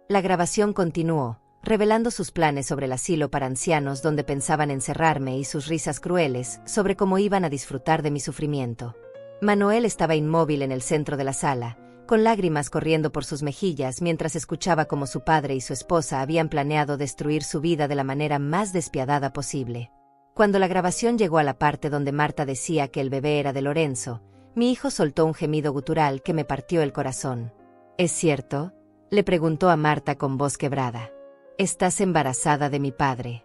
La grabación continuó, revelando sus planes sobre el asilo para ancianos donde pensaban encerrarme y sus risas crueles sobre cómo iban a disfrutar de mi sufrimiento. Manuel estaba inmóvil en el centro de la sala, con lágrimas corriendo por sus mejillas mientras escuchaba cómo su padre y su esposa habían planeado destruir su vida de la manera más despiadada posible. Cuando la grabación llegó a la parte donde Marta decía que el bebé era de Lorenzo, mi hijo soltó un gemido gutural que me partió el corazón. «¿Es cierto?», le preguntó a Marta con voz quebrada. «¿Estás embarazada de mi padre?».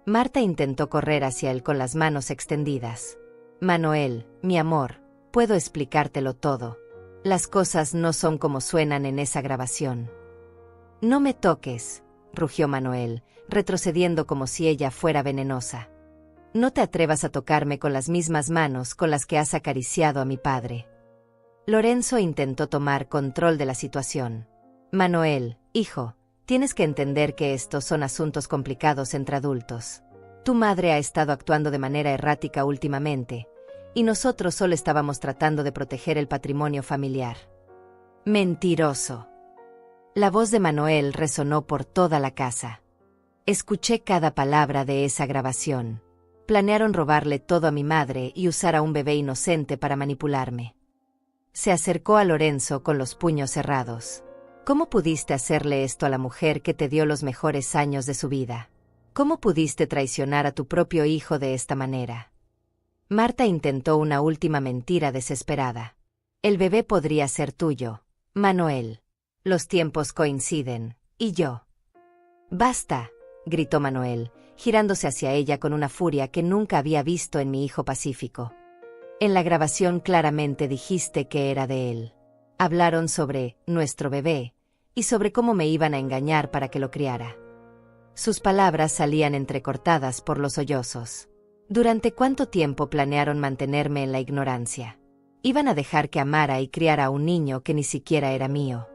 Marta intentó correr hacia él con las manos extendidas. «Manuel, mi amor, puedo explicártelo todo. Las cosas no son como suenan en esa grabación». «No me toques», rugió Manuel, retrocediendo como si ella fuera venenosa. «No te atrevas a tocarme con las mismas manos con las que has acariciado a mi padre». Lorenzo intentó tomar control de la situación. «Manuel, hijo, tienes que entender que estos son asuntos complicados entre adultos. Tu madre ha estado actuando de manera errática últimamente, y nosotros solo estábamos tratando de proteger el patrimonio familiar». «Mentiroso». La voz de Manuel resonó por toda la casa. Escuché cada palabra de esa grabación. Planearon robarle todo a mi madre y usar a un bebé inocente para manipularme. Se acercó a Lorenzo con los puños cerrados. «¿Cómo pudiste hacerle esto a la mujer que te dio los mejores años de su vida? ¿Cómo pudiste traicionar a tu propio hijo de esta manera?». Marta intentó una última mentira desesperada. «El bebé podría ser tuyo, Manuel. Los tiempos coinciden, y yo». «Basta», gritó Manuel, girándose hacia ella con una furia que nunca había visto en mi hijo pacífico. «En la grabación claramente dijiste que era de él. Hablaron sobre nuestro bebé y sobre cómo me iban a engañar para que lo criara». Sus palabras salían entrecortadas por los sollozos. «¿Durante cuánto tiempo planearon mantenerme en la ignorancia? Iban a dejar que amara y criara a un niño que ni siquiera era mío».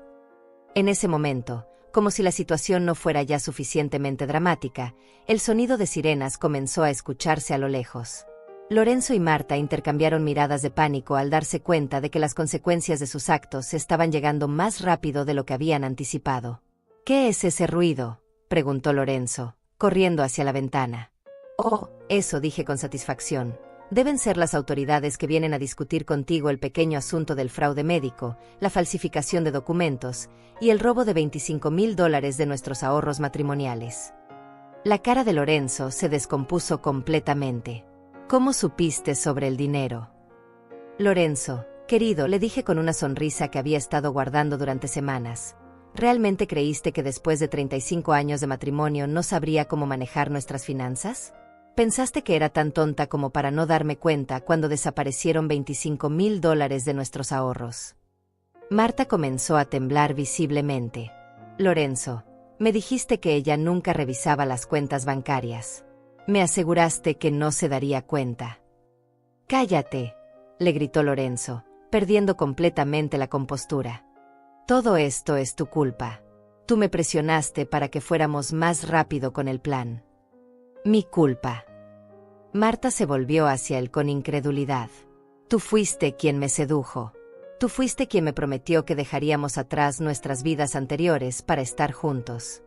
En ese momento, como si la situación no fuera ya suficientemente dramática, el sonido de sirenas comenzó a escucharse a lo lejos. Lorenzo y Marta intercambiaron miradas de pánico al darse cuenta de que las consecuencias de sus actos estaban llegando más rápido de lo que habían anticipado. «¿Qué es ese ruido?», preguntó Lorenzo, corriendo hacia la ventana. «Oh, eso», dije con satisfacción. «Deben ser las autoridades que vienen a discutir contigo el pequeño asunto del fraude médico, la falsificación de documentos y el robo de $25,000 de nuestros ahorros matrimoniales». La cara de Lorenzo se descompuso completamente. «¿Cómo supiste sobre el dinero?». «Lorenzo, querido», le dije con una sonrisa que había estado guardando durante semanas. «¿Realmente creíste que después de 35 años de matrimonio no sabría cómo manejar nuestras finanzas? ¿Pensaste que era tan tonta como para no darme cuenta cuando desaparecieron $25,000 de nuestros ahorros?». Marta comenzó a temblar visiblemente. «Lorenzo, me dijiste que ella nunca revisaba las cuentas bancarias. Me aseguraste que no se daría cuenta». «Cállate», le gritó Lorenzo, perdiendo completamente la compostura. «Todo esto es tu culpa. Tú me presionaste para que fuéramos más rápido con el plan». «Mi culpa». Marta se volvió hacia él con incredulidad. «Tú fuiste quien me sedujo. Tú fuiste quien me prometió que dejaríamos atrás nuestras vidas anteriores para estar juntos».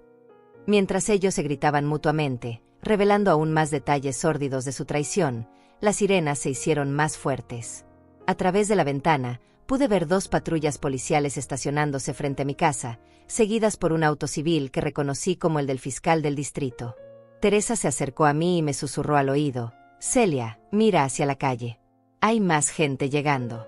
Mientras ellos se gritaban mutuamente, revelando aún más detalles sórdidos de su traición, las sirenas se hicieron más fuertes. A través de la ventana, pude ver 2 patrullas policiales estacionándose frente a mi casa, seguidas por un auto civil que reconocí como el del fiscal del distrito. Teresa se acercó a mí y me susurró al oído: «Celia, mira hacia la calle. Hay más gente llegando».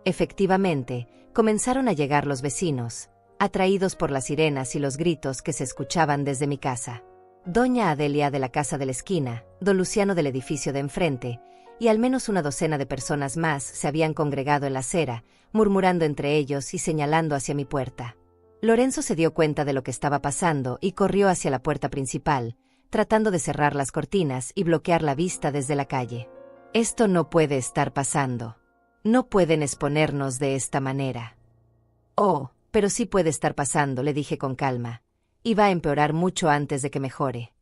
Efectivamente, comenzaron a llegar los vecinos, atraídos por las sirenas y los gritos que se escuchaban desde mi casa. Doña Adelia de la casa de la esquina, don Luciano del edificio de enfrente, y al menos una docena de personas más se habían congregado en la acera, murmurando entre ellos y señalando hacia mi puerta. Lorenzo se dio cuenta de lo que estaba pasando y corrió hacia la puerta principal, tratando de cerrar las cortinas y bloquear la vista desde la calle. Esto no puede estar pasando. No pueden exponernos de esta manera. Oh, pero sí puede estar pasando, le dije con calma. Y va a empeorar mucho antes de que mejore.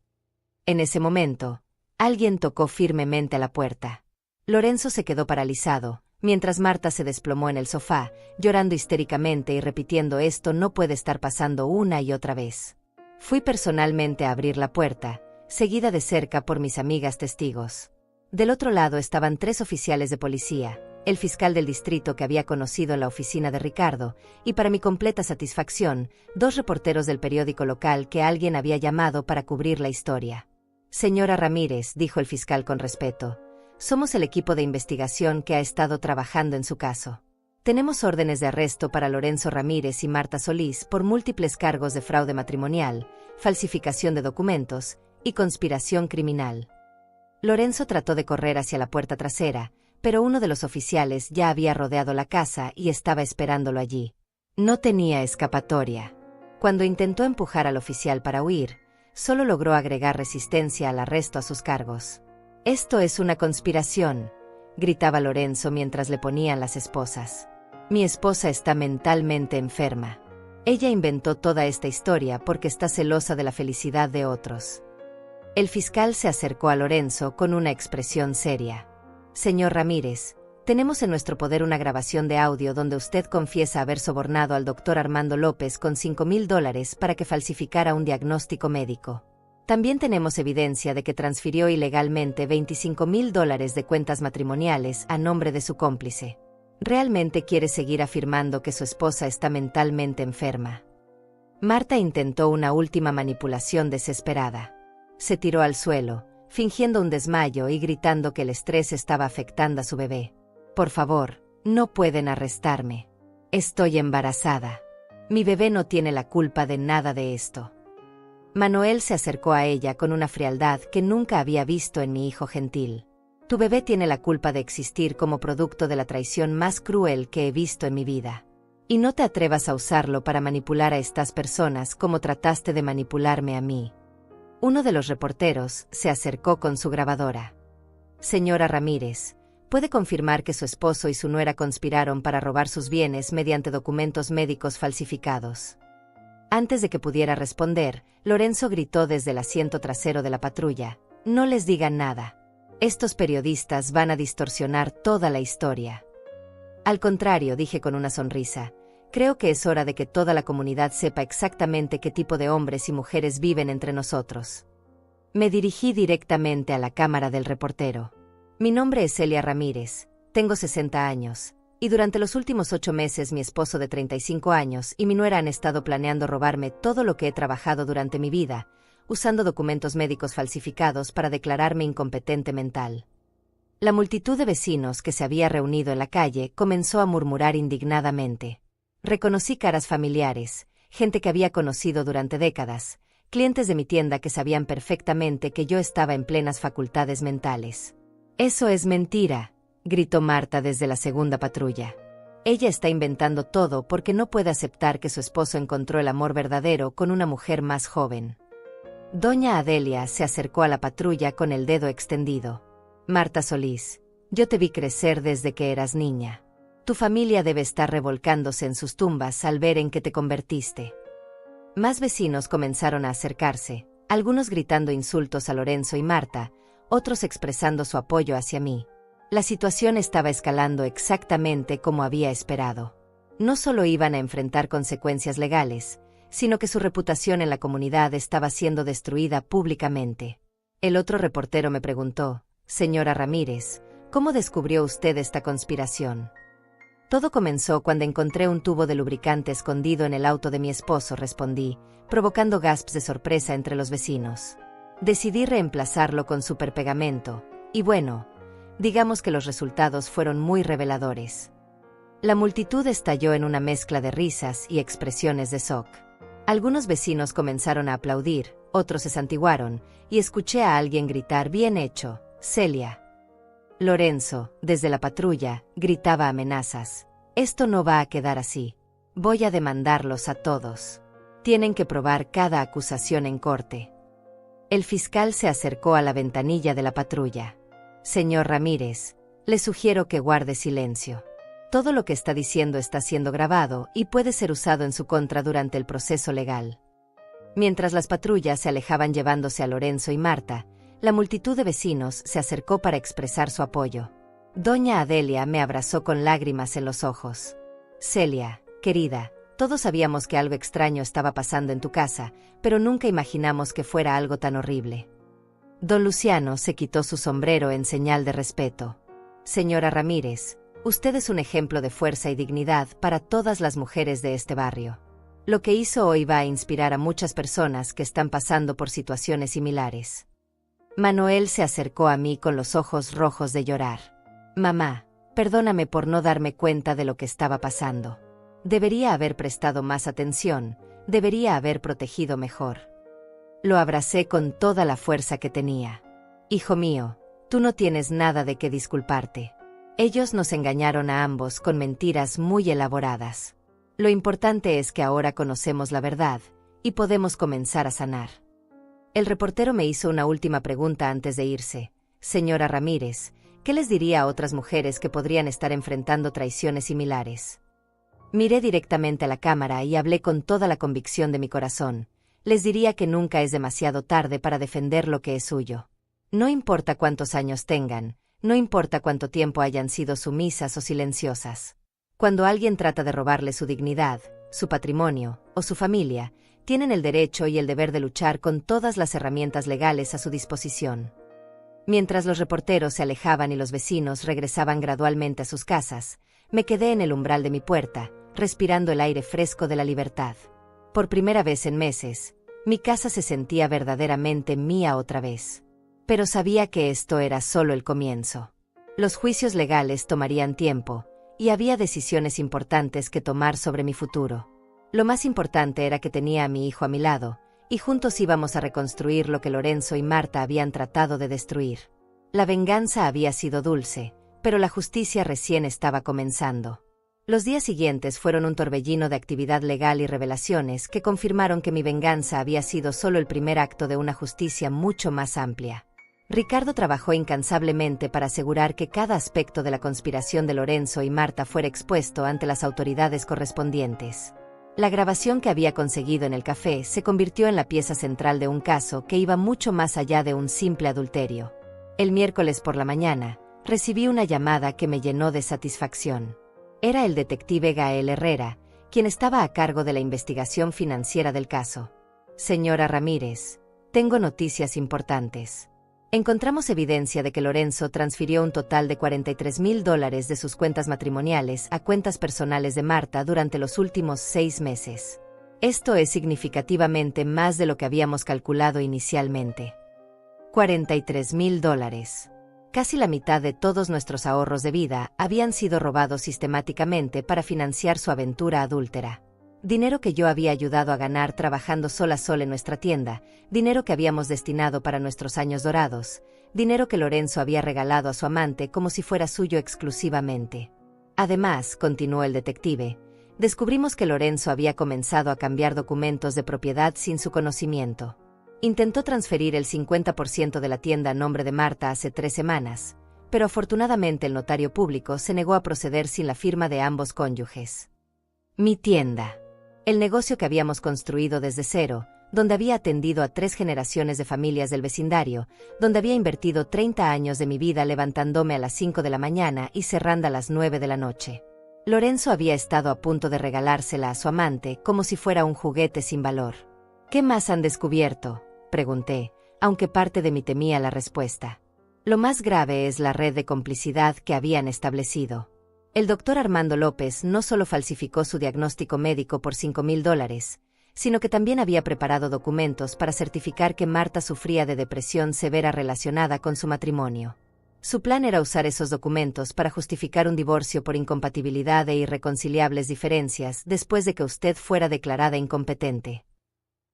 En ese momento, alguien tocó firmemente a la puerta. Lorenzo se quedó paralizado, mientras Marta se desplomó en el sofá, llorando histéricamente y repitiendo esto no puede estar pasando una y otra vez. Fui personalmente a abrir la puerta, seguida de cerca por mis amigas testigos. Del otro lado estaban 3 oficiales de policía, el fiscal del distrito que había conocido en la oficina de Ricardo, y para mi completa satisfacción, 2 reporteros del periódico local que alguien había llamado para cubrir la historia. Señora Ramírez, dijo el fiscal con respeto, somos el equipo de investigación que ha estado trabajando en su caso. Tenemos órdenes de arresto para Lorenzo Ramírez y Marta Solís por múltiples cargos de fraude matrimonial, falsificación de documentos y conspiración criminal. Lorenzo trató de correr hacia la puerta trasera, pero uno de los oficiales ya había rodeado la casa y estaba esperándolo allí. No tenía escapatoria. Cuando intentó empujar al oficial para huir, solo logró agregar resistencia al arresto a sus cargos. «Esto es una conspiración», gritaba Lorenzo mientras le ponían las esposas. «Mi esposa está mentalmente enferma. Ella inventó toda esta historia porque está celosa de la felicidad de otros». El fiscal se acercó a Lorenzo con una expresión seria. «Señor Ramírez, tenemos en nuestro poder una grabación de audio donde usted confiesa haber sobornado al doctor Armando López con $5,000 para que falsificara un diagnóstico médico. También tenemos evidencia de que transfirió ilegalmente $25,000 de cuentas matrimoniales a nombre de su cómplice. ¿Realmente quiere seguir afirmando que su esposa está mentalmente enferma?» Marta intentó una última manipulación desesperada. Se tiró al suelo, fingiendo un desmayo y gritando que el estrés estaba afectando a su bebé. «Por favor, no pueden arrestarme. Estoy embarazada. Mi bebé no tiene la culpa de nada de esto». Manuel se acercó a ella con una frialdad que nunca había visto en mi hijo gentil. «Tu bebé tiene la culpa de existir como producto de la traición más cruel que he visto en mi vida. Y no te atrevas a usarlo para manipular a estas personas como trataste de manipularme a mí». Uno de los reporteros se acercó con su grabadora. «Señora Ramírez, ¿puede confirmar que su esposo y su nuera conspiraron para robar sus bienes mediante documentos médicos falsificados?» Antes de que pudiera responder, Lorenzo gritó desde el asiento trasero de la patrulla: «No les digan nada. Estos periodistas van a distorsionar toda la historia». «Al contrario», dije con una sonrisa, «creo que es hora de que toda la comunidad sepa exactamente qué tipo de hombres y mujeres viven entre nosotros». Me dirigí directamente a la cámara del reportero. «Mi nombre es Celia Ramírez, tengo 60 años. Y durante los últimos 8 meses mi esposo de 35 años y mi nuera han estado planeando robarme todo lo que he trabajado durante mi vida, usando documentos médicos falsificados para declararme incompetente mental». La multitud de vecinos que se había reunido en la calle comenzó a murmurar indignadamente. Reconocí caras familiares, gente que había conocido durante décadas, clientes de mi tienda que sabían perfectamente que yo estaba en plenas facultades mentales. «Eso es mentira», gritó Marta desde la segunda patrulla. «Ella está inventando todo porque no puede aceptar que su esposo encontró el amor verdadero con una mujer más joven». Doña Adelia se acercó a la patrulla con el dedo extendido. «Marta Solís, yo te vi crecer desde que eras niña. Tu familia debe estar revolcándose en sus tumbas al ver en qué te convertiste». Más vecinos comenzaron a acercarse, algunos gritando insultos a Lorenzo y Marta, otros expresando su apoyo hacia mí. La situación estaba escalando exactamente como había esperado. No solo iban a enfrentar consecuencias legales, sino que su reputación en la comunidad estaba siendo destruida públicamente. El otro reportero me preguntó: «Señora Ramírez, ¿cómo descubrió usted esta conspiración?» «Todo comenzó cuando encontré un tubo de lubricante escondido en el auto de mi esposo», respondí, provocando gasps de sorpresa entre los vecinos. «Decidí reemplazarlo con superpegamento, y bueno, digamos que los resultados fueron muy reveladores». La multitud estalló en una mezcla de risas y expresiones de shock. Algunos vecinos comenzaron a aplaudir, otros se santiguaron, y escuché a alguien gritar: «Bien hecho, Celia». Lorenzo, desde la patrulla, gritaba amenazas. Esto no va a quedar así. Voy a demandarlos a todos. Tienen que probar cada acusación en corte. El fiscal se acercó a la ventanilla de la patrulla. Señor Ramírez, le sugiero que guarde silencio. Todo lo que está diciendo está siendo grabado y puede ser usado en su contra durante el proceso legal. Mientras las patrullas se alejaban llevándose a Lorenzo y Marta, la multitud de vecinos se acercó para expresar su apoyo. Doña Adelia me abrazó con lágrimas en los ojos. Celia, querida, todos sabíamos que algo extraño estaba pasando en tu casa, pero nunca imaginamos que fuera algo tan horrible. Don Luciano se quitó su sombrero en señal de respeto. Señora Ramírez, usted es un ejemplo de fuerza y dignidad para todas las mujeres de este barrio. Lo que hizo hoy va a inspirar a muchas personas que están pasando por situaciones similares. Manuel se acercó a mí con los ojos rojos de llorar. Mamá, perdóname por no darme cuenta de lo que estaba pasando. Debería haber prestado más atención, debería haber protegido mejor. Lo abracé con toda la fuerza que tenía. Hijo mío, tú no tienes nada de qué disculparte. Ellos nos engañaron a ambos con mentiras muy elaboradas. Lo importante es que ahora conocemos la verdad y podemos comenzar a sanar. El reportero me hizo una última pregunta antes de irse. Señora Ramírez, ¿qué les diría a otras mujeres que podrían estar enfrentando traiciones similares? Miré directamente a la cámara y hablé con toda la convicción de mi corazón. Les diría que nunca es demasiado tarde para defender lo que es suyo. No importa cuántos años tengan, no importa cuánto tiempo hayan sido sumisas o silenciosas. Cuando alguien trata de robarle su dignidad, su patrimonio o su familia, tienen el derecho y el deber de luchar con todas las herramientas legales a su disposición. Mientras los reporteros se alejaban y los vecinos regresaban gradualmente a sus casas, me quedé en el umbral de mi puerta, respirando el aire fresco de la libertad. Por primera vez en meses, mi casa se sentía verdaderamente mía otra vez. Pero sabía que esto era solo el comienzo. Los juicios legales tomarían tiempo, y había decisiones importantes que tomar sobre mi futuro. Lo más importante era que tenía a mi hijo a mi lado, y juntos íbamos a reconstruir lo que Lorenzo y Marta habían tratado de destruir. La venganza había sido dulce, pero la justicia recién estaba comenzando. Los días siguientes fueron un torbellino de actividad legal y revelaciones que confirmaron que mi venganza había sido solo el primer acto de una justicia mucho más amplia. Ricardo trabajó incansablemente para asegurar que cada aspecto de la conspiración de Lorenzo y Marta fuera expuesto ante las autoridades correspondientes. La grabación que había conseguido en el café se convirtió en la pieza central de un caso que iba mucho más allá de un simple adulterio. El miércoles por la mañana, recibí una llamada que me llenó de satisfacción. Era el detective Gael Herrera, quien estaba a cargo de la investigación financiera del caso. Señora Ramírez, tengo noticias importantes. Encontramos evidencia de que Lorenzo transfirió un total de $43,000 de sus cuentas matrimoniales a cuentas personales de Marta durante los últimos 6 meses. Esto es significativamente más de lo que habíamos calculado inicialmente. $43,000. Casi la mitad de todos nuestros ahorros de vida habían sido robados sistemáticamente para financiar su aventura adúltera. Dinero que yo había ayudado a ganar trabajando sol a sol en nuestra tienda, dinero que habíamos destinado para nuestros años dorados, dinero que Lorenzo había regalado a su amante como si fuera suyo exclusivamente. Además, continuó el detective, descubrimos que Lorenzo había comenzado a cambiar documentos de propiedad sin su conocimiento. Intentó transferir el 50% de la tienda a nombre de Marta hace 3 semanas, pero afortunadamente el notario público se negó a proceder sin la firma de ambos cónyuges. Mi tienda. El negocio que habíamos construido desde cero, donde había atendido a 3 generaciones de familias del vecindario, donde había invertido 30 años de mi vida levantándome a las 5 de la mañana y cerrando a las 9 de la noche. Lorenzo había estado a punto de regalársela a su amante como si fuera un juguete sin valor. ¿Qué más han descubierto?, pregunté, aunque parte de mí temía la respuesta. Lo más grave es la red de complicidad que habían establecido. El doctor Armando López no solo falsificó su diagnóstico médico por $5,000, sino que también había preparado documentos para certificar que Marta sufría de depresión severa relacionada con su matrimonio. Su plan era usar esos documentos para justificar un divorcio por incompatibilidad e irreconciliables diferencias después de que usted fuera declarada incompetente.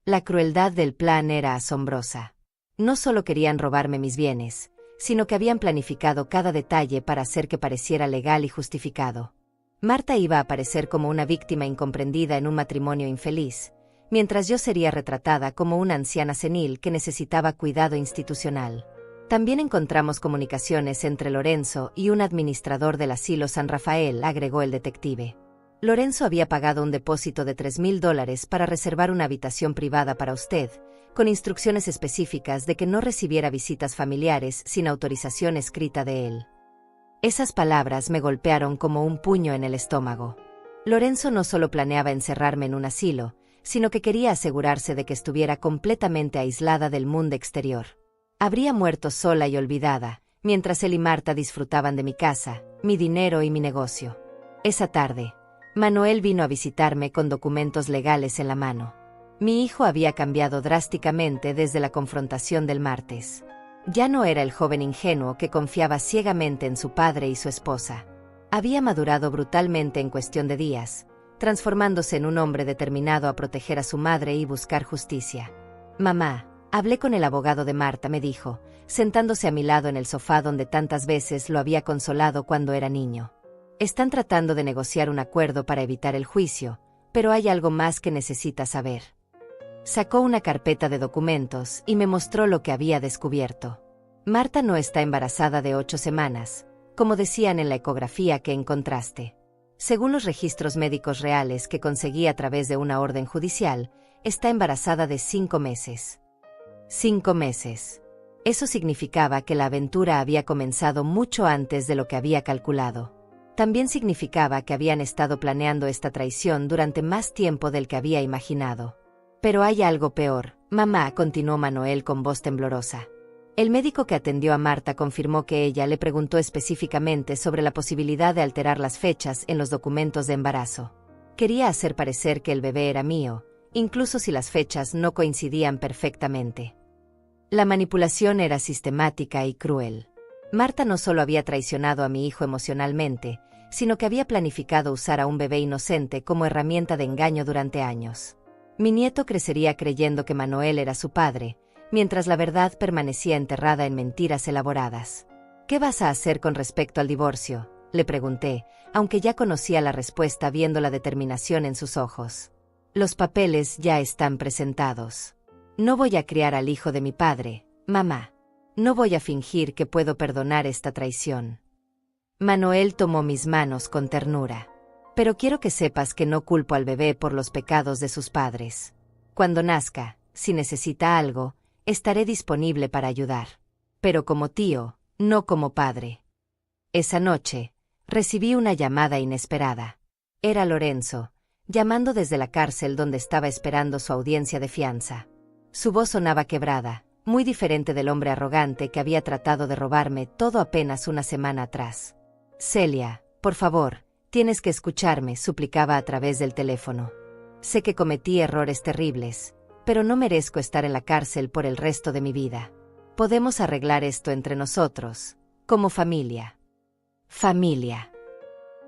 La crueldad del plan era asombrosa. No solo querían robarme mis bienes, sino que habían planificado cada detalle para hacer que pareciera legal y justificado. Marta iba a aparecer como una víctima incomprendida en un matrimonio infeliz, mientras yo sería retratada como una anciana senil que necesitaba cuidado institucional. También encontramos comunicaciones entre Lorenzo y un administrador del asilo San Rafael, agregó el detective. Lorenzo había pagado un depósito de $3,000 para reservar una habitación privada para usted, con instrucciones específicas de que no recibiera visitas familiares sin autorización escrita de él. Esas palabras me golpearon como un puño en el estómago. Lorenzo no solo planeaba encerrarme en un asilo, sino que quería asegurarse de que estuviera completamente aislada del mundo exterior. Habría muerto sola y olvidada, mientras él y Marta disfrutaban de mi casa, mi dinero y mi negocio. Esa tarde, Manuel vino a visitarme con documentos legales en la mano. Mi hijo había cambiado drásticamente desde la confrontación del martes. Ya no era el joven ingenuo que confiaba ciegamente en su padre y su esposa. Había madurado brutalmente en cuestión de días, transformándose en un hombre determinado a proteger a su madre y buscar justicia. «Mamá, hablé con el abogado de Marta», me dijo, sentándose a mi lado en el sofá donde tantas veces lo había consolado cuando era niño. «Están tratando de negociar un acuerdo para evitar el juicio, pero hay algo más que necesitas saber». Sacó una carpeta de documentos y me mostró lo que había descubierto. Marta no está embarazada de 8 semanas, como decían en la ecografía que encontraste. Según los registros médicos reales que conseguí a través de una orden judicial, está embarazada de 5 meses. 5 meses. Eso significaba que la aventura había comenzado mucho antes de lo que había calculado. También significaba que habían estado planeando esta traición durante más tiempo del que había imaginado. «Pero hay algo peor, mamá», continuó Manuel con voz temblorosa. El médico que atendió a Marta confirmó que ella le preguntó específicamente sobre la posibilidad de alterar las fechas en los documentos de embarazo. Quería hacer parecer que el bebé era mío, incluso si las fechas no coincidían perfectamente. La manipulación era sistemática y cruel. Marta no solo había traicionado a mi hijo emocionalmente, sino que había planificado usar a un bebé inocente como herramienta de engaño durante años. Mi nieto crecería creyendo que Manuel era su padre, mientras la verdad permanecía enterrada en mentiras elaboradas. «¿Qué vas a hacer con respecto al divorcio?», le pregunté, aunque ya conocía la respuesta viendo la determinación en sus ojos. «Los papeles ya están presentados. No voy a criar al hijo de mi padre, mamá. No voy a fingir que puedo perdonar esta traición». Manuel tomó mis manos con ternura. «Pero quiero que sepas que no culpo al bebé por los pecados de sus padres. Cuando nazca, si necesita algo, estaré disponible para ayudar. Pero como tío, no como padre». Esa noche, recibí una llamada inesperada. Era Lorenzo, llamando desde la cárcel donde estaba esperando su audiencia de fianza. Su voz sonaba quebrada, muy diferente del hombre arrogante que había tratado de robarme todo apenas una semana atrás. «Celia, por favor, tienes que escucharme», suplicaba a través del teléfono. «Sé que cometí errores terribles, pero no merezco estar en la cárcel por el resto de mi vida. Podemos arreglar esto entre nosotros, como familia». Familia.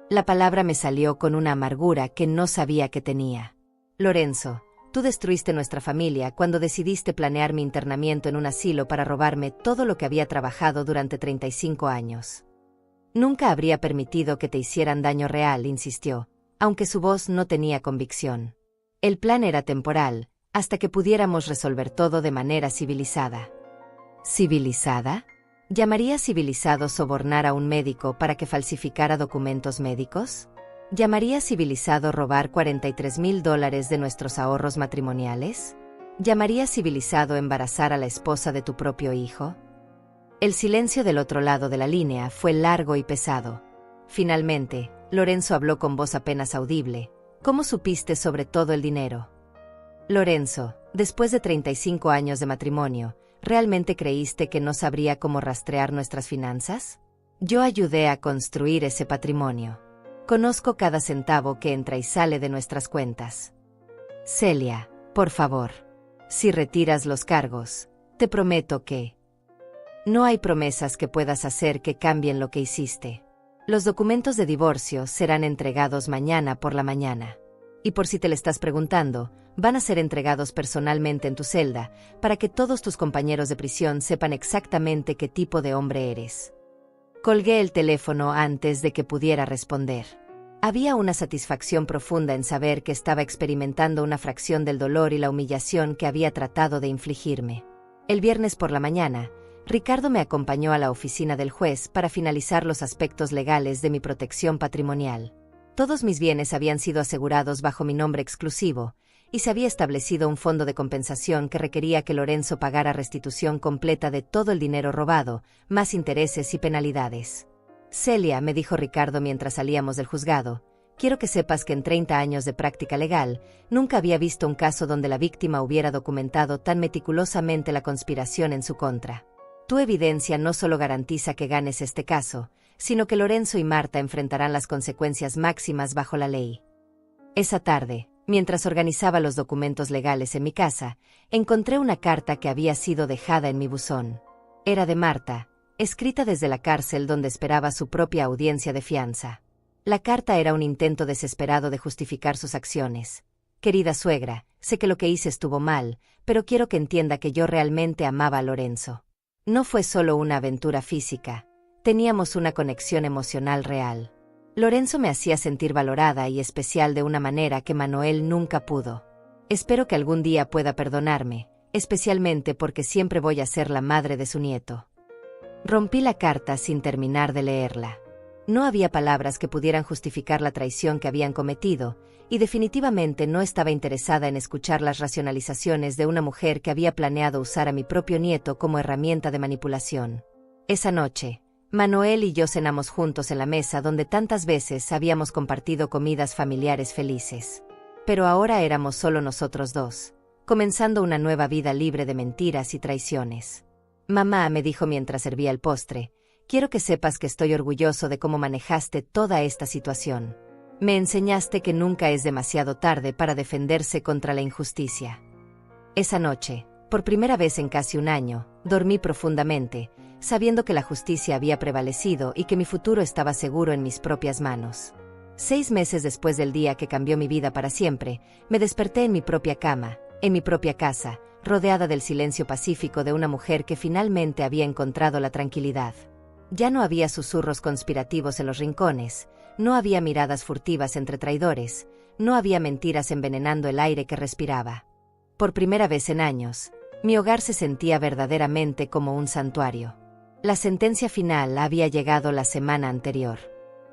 La palabra me salió con una amargura que no sabía que tenía. «Lorenzo, tú destruiste nuestra familia cuando decidiste planear mi internamiento en un asilo para robarme todo lo que había trabajado durante 35 años. Nunca habría permitido que te hicieran daño real», insistió, aunque su voz no tenía convicción. «El plan era temporal, hasta que pudiéramos resolver todo de manera civilizada». ¿Civilizada? ¿Llamaría civilizado sobornar a un médico para que falsificara documentos médicos? ¿Llamaría civilizado robar $43,000 de nuestros ahorros matrimoniales? ¿Llamaría civilizado embarazar a la esposa de tu propio hijo? El silencio del otro lado de la línea fue largo y pesado. Finalmente, Lorenzo habló con voz apenas audible. «¿Cómo supiste sobre todo el dinero?». «Lorenzo, después de 35 años de matrimonio, ¿realmente creíste que no sabría cómo rastrear nuestras finanzas? Yo ayudé a construir ese patrimonio. Conozco cada centavo que entra y sale de nuestras cuentas. Celia, por favor. Si retiras los cargos, te prometo que... No hay promesas que puedas hacer que cambien lo que hiciste. Los documentos de divorcio serán entregados mañana por la mañana. Y por si te le estás preguntando, van a ser entregados personalmente en tu celda, para que todos tus compañeros de prisión sepan exactamente qué tipo de hombre eres. Colgué el teléfono antes de que pudiera responder. Había una satisfacción profunda en saber que estaba experimentando una fracción del dolor y la humillación que había tratado de infligirme. El viernes por la mañana, Ricardo me acompañó a la oficina del juez para finalizar los aspectos legales de mi protección patrimonial. Todos mis bienes habían sido asegurados bajo mi nombre exclusivo, y se había establecido un fondo de compensación que requería que Lorenzo pagara restitución completa de todo el dinero robado, más intereses y penalidades. Celia, me dijo Ricardo mientras salíamos del juzgado, quiero que sepas que en 30 años de práctica legal, nunca había visto un caso donde la víctima hubiera documentado tan meticulosamente la conspiración en su contra. Tu evidencia no solo garantiza que ganes este caso, sino que Lorenzo y Marta enfrentarán las consecuencias máximas bajo la ley. Esa tarde, mientras organizaba los documentos legales en mi casa, encontré una carta que había sido dejada en mi buzón. Era de Marta, escrita desde la cárcel donde esperaba su propia audiencia de fianza. La carta era un intento desesperado de justificar sus acciones. Querida suegra, sé que lo que hice estuvo mal, pero quiero que entienda que yo realmente amaba a Lorenzo. No fue solo una aventura física, teníamos una conexión emocional real. Lorenzo me hacía sentir valorada y especial de una manera que Manuel nunca pudo. Espero que algún día pueda perdonarme, especialmente porque siempre voy a ser la madre de su nieto. Rompí la carta sin terminar de leerla. No había palabras que pudieran justificar la traición que habían cometido, y definitivamente no estaba interesada en escuchar las racionalizaciones de una mujer que había planeado usar a mi propio nieto como herramienta de manipulación. Esa noche, Manuel y yo cenamos juntos en la mesa donde tantas veces habíamos compartido comidas familiares felices. Pero ahora éramos solo nosotros dos, comenzando una nueva vida libre de mentiras y traiciones. Mamá, me dijo mientras servía el postre, quiero que sepas que estoy orgulloso de cómo manejaste toda esta situación. Me enseñaste que nunca es demasiado tarde para defenderse contra la injusticia. Esa noche, por primera vez en casi un año, dormí profundamente, sabiendo que la justicia había prevalecido y que mi futuro estaba seguro en mis propias manos. 6 meses después del día que cambió mi vida para siempre, me desperté en mi propia cama, en mi propia casa, rodeada del silencio pacífico de una mujer que finalmente había encontrado la tranquilidad. Ya no había susurros conspirativos en los rincones, no había miradas furtivas entre traidores, no había mentiras envenenando el aire que respiraba. Por primera vez en años, mi hogar se sentía verdaderamente como un santuario. La sentencia final había llegado la semana anterior.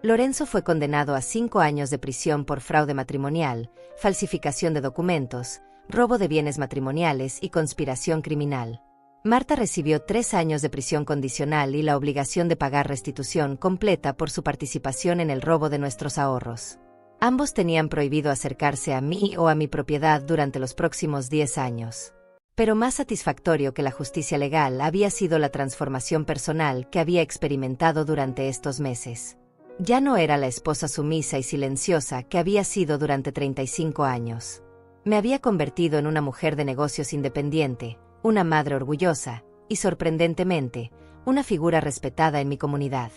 Lorenzo fue condenado a 5 años de prisión por fraude matrimonial, falsificación de documentos, robo de bienes matrimoniales y conspiración criminal. Marta recibió 3 años de prisión condicional y la obligación de pagar restitución completa por su participación en el robo de nuestros ahorros. Ambos tenían prohibido acercarse a mí o a mi propiedad durante los próximos 10 años. Pero más satisfactorio que la justicia legal había sido la transformación personal que había experimentado durante estos meses. Ya no era la esposa sumisa y silenciosa que había sido durante 35 años. Me había convertido en una mujer de negocios independiente, una madre orgullosa, y sorprendentemente, una figura respetada en mi comunidad.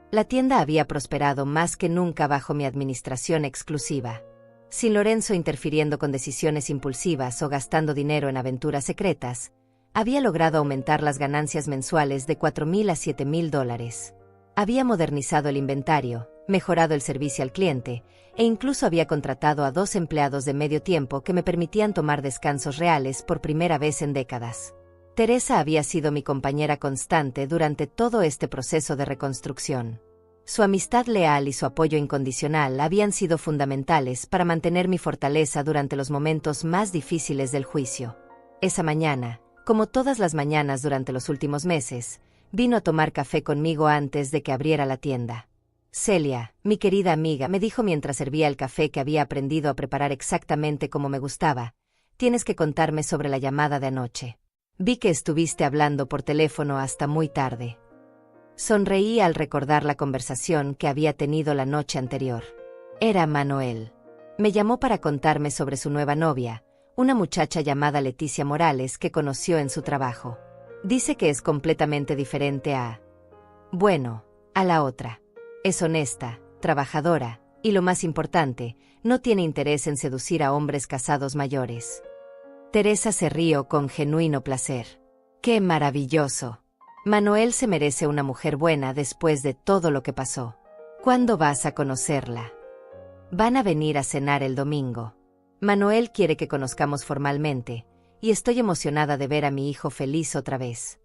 La tienda había prosperado más que nunca bajo mi administración exclusiva. Sin Lorenzo interfiriendo con decisiones impulsivas o gastando dinero en aventuras secretas, había logrado aumentar las ganancias mensuales de $4,000 a $7,000. Había modernizado el inventario, mejorado el servicio al cliente, e incluso había contratado a 2 empleados de medio tiempo que me permitían tomar descansos reales por primera vez en décadas. Teresa había sido mi compañera constante durante todo este proceso de reconstrucción. Su amistad leal y su apoyo incondicional habían sido fundamentales para mantener mi fortaleza durante los momentos más difíciles del juicio. Esa mañana, como todas las mañanas durante los últimos meses, vino a tomar café conmigo antes de que abriera la tienda. Celia, mi querida amiga, me dijo mientras servía el café que había aprendido a preparar exactamente como me gustaba, tienes que contarme sobre la llamada de anoche. Vi que estuviste hablando por teléfono hasta muy tarde. Sonreí al recordar la conversación que había tenido la noche anterior. Era Manuel. Me llamó para contarme sobre su nueva novia, una muchacha llamada Leticia Morales que conoció en su trabajo. Dice que es completamente diferente a la otra. Es honesta, trabajadora, Y lo más importante, no tiene interés en seducir a hombres casados mayores. Teresa se rió con genuino placer. ¡Qué maravilloso! Manuel se merece una mujer buena después de todo lo que pasó. ¿Cuándo vas a conocerla? Van a venir a cenar el domingo. Manuel quiere que conozcamos formalmente, y estoy emocionada de ver a mi hijo feliz otra vez.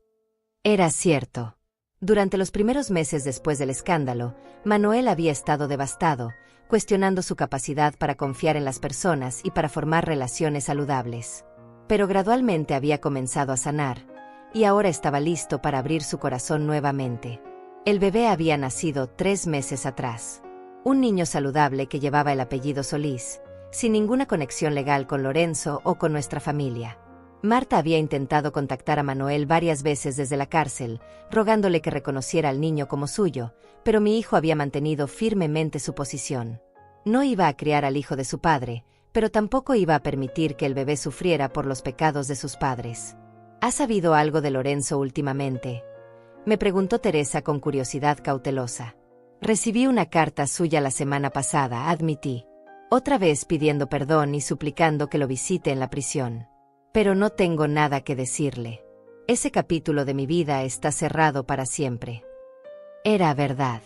Era cierto. Durante los primeros meses después del escándalo, Manuel había estado devastado, cuestionando su capacidad para confiar en las personas y para formar relaciones saludables. Pero gradualmente había comenzado a sanar, y ahora estaba listo para abrir su corazón nuevamente. El bebé había nacido 3 meses atrás. Un niño saludable que llevaba el apellido Solís, sin ninguna conexión legal con Lorenzo o con nuestra familia. Marta había intentado contactar a Manuel varias veces desde la cárcel, rogándole que reconociera al niño como suyo, pero mi hijo había mantenido firmemente su posición. No iba a criar al hijo de su padre, pero tampoco iba a permitir que el bebé sufriera por los pecados de sus padres. ¿Has sabido algo de Lorenzo últimamente?, me preguntó Teresa con curiosidad cautelosa. Recibí una carta suya la semana pasada, admití. Otra vez pidiendo perdón y suplicando que lo visite en la prisión. Pero no tengo nada que decirle. Ese capítulo de mi vida está cerrado para siempre. Era verdad.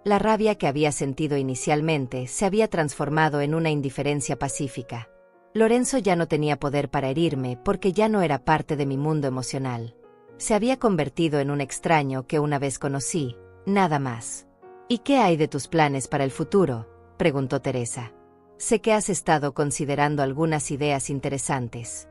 La rabia que había sentido inicialmente se había transformado en una indiferencia pacífica. Lorenzo ya no tenía poder para herirme porque ya no era parte de mi mundo emocional. Se había convertido en un extraño que una vez conocí, nada más. ¿Y qué hay de tus planes para el futuro?, preguntó Teresa. Sé que has estado considerando algunas ideas interesantes.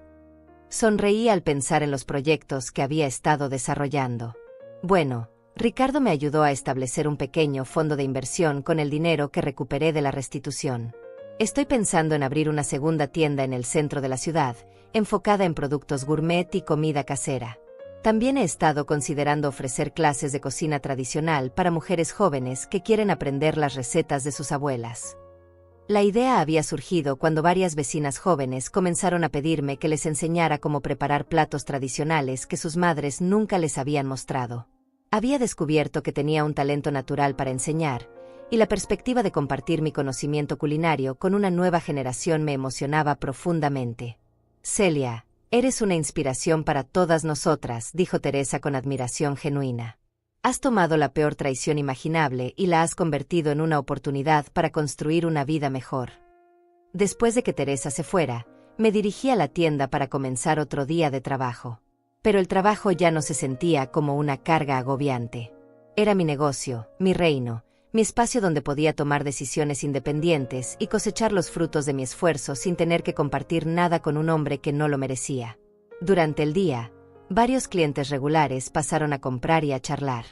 Sonreí al pensar en los proyectos que había estado desarrollando. Bueno, Ricardo me ayudó a establecer un pequeño fondo de inversión con el dinero que recuperé de la restitución. Estoy pensando en abrir una segunda tienda en el centro de la ciudad, enfocada en productos gourmet y comida casera. También he estado considerando ofrecer clases de cocina tradicional para mujeres jóvenes que quieren aprender las recetas de sus abuelas. La idea había surgido cuando varias vecinas jóvenes comenzaron a pedirme que les enseñara cómo preparar platos tradicionales que sus madres nunca les habían mostrado. Había descubierto que tenía un talento natural para enseñar, y la perspectiva de compartir mi conocimiento culinario con una nueva generación me emocionaba profundamente. Celia, eres una inspiración para todas nosotras, dijo Teresa con admiración genuina. Has tomado la peor traición imaginable y la has convertido en una oportunidad para construir una vida mejor. Después de que Teresa se fuera, me dirigí a la tienda para comenzar otro día de trabajo. Pero el trabajo ya no se sentía como una carga agobiante. Era mi negocio, mi reino, mi espacio donde podía tomar decisiones independientes y cosechar los frutos de mi esfuerzo sin tener que compartir nada con un hombre que no lo merecía. Durante el día, varios clientes regulares pasaron a comprar y a charlar.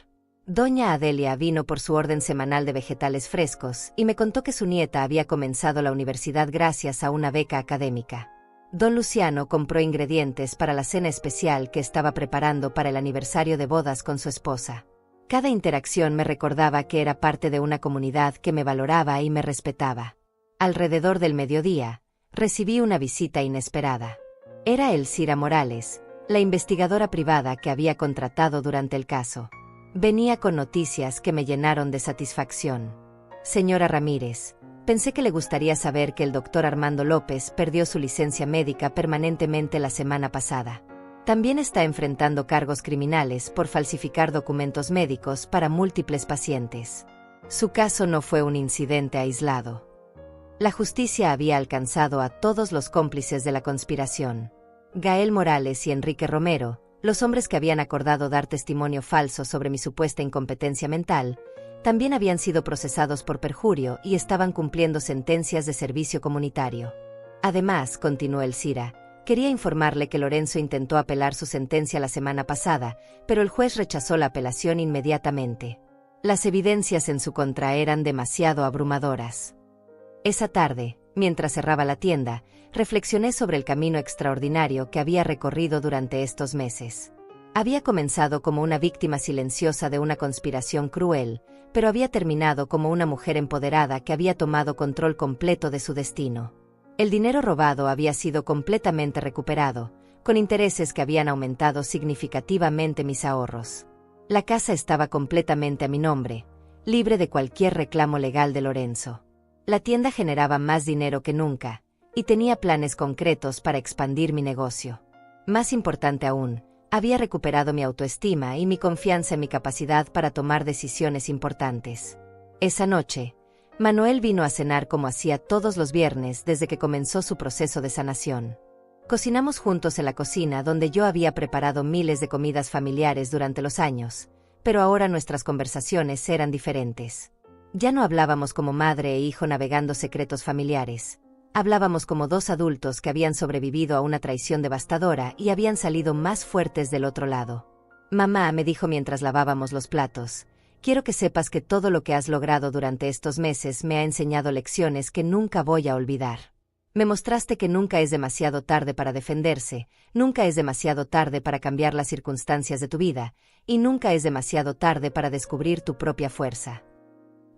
Doña Adelia vino por su orden semanal de vegetales frescos y me contó que su nieta había comenzado la universidad gracias a una beca académica. Don Luciano compró ingredientes para la cena especial que estaba preparando para el aniversario de bodas con su esposa. Cada interacción me recordaba que era parte de una comunidad que me valoraba y me respetaba. Alrededor del mediodía, recibí una visita inesperada. Era Elcira Morales, la investigadora privada que había contratado durante el caso. Venía con noticias que me llenaron de satisfacción. Señora Ramírez, pensé que le gustaría saber que el doctor Armando López perdió su licencia médica permanentemente la semana pasada. También está enfrentando cargos criminales por falsificar documentos médicos para múltiples pacientes. Su caso no fue un incidente aislado. La justicia había alcanzado a todos los cómplices de la conspiración. Gael Morales y Enrique Romero, los hombres que habían acordado dar testimonio falso sobre mi supuesta incompetencia mental, también habían sido procesados por perjurio y estaban cumpliendo sentencias de servicio comunitario. Además, continuó Elcira, quería informarle que Lorenzo intentó apelar su sentencia la semana pasada, pero el juez rechazó la apelación inmediatamente. Las evidencias en su contra eran demasiado abrumadoras. Esa tarde, mientras cerraba la tienda, reflexioné sobre el camino extraordinario que había recorrido durante estos meses. Había comenzado como una víctima silenciosa de una conspiración cruel, pero había terminado como una mujer empoderada que había tomado control completo de su destino. El dinero robado había sido completamente recuperado, con intereses que habían aumentado significativamente mis ahorros. La casa estaba completamente a mi nombre, libre de cualquier reclamo legal de Lorenzo. La tienda generaba más dinero que nunca, y tenía planes concretos para expandir mi negocio. Más importante aún, había recuperado mi autoestima y mi confianza en mi capacidad para tomar decisiones importantes. Esa noche, Manuel vino a cenar como hacía todos los viernes desde que comenzó su proceso de sanación. Cocinamos juntos en la cocina donde yo había preparado miles de comidas familiares durante los años, pero ahora nuestras conversaciones eran diferentes. Ya no hablábamos como madre e hijo navegando secretos familiares. Hablábamos como dos adultos que habían sobrevivido a una traición devastadora y habían salido más fuertes del otro lado. Mamá, me dijo mientras lavábamos los platos, quiero que sepas que todo lo que has logrado durante estos meses me ha enseñado lecciones que nunca voy a olvidar. Me mostraste que nunca es demasiado tarde para defenderse, nunca es demasiado tarde para cambiar las circunstancias de tu vida, y nunca es demasiado tarde para descubrir tu propia fuerza.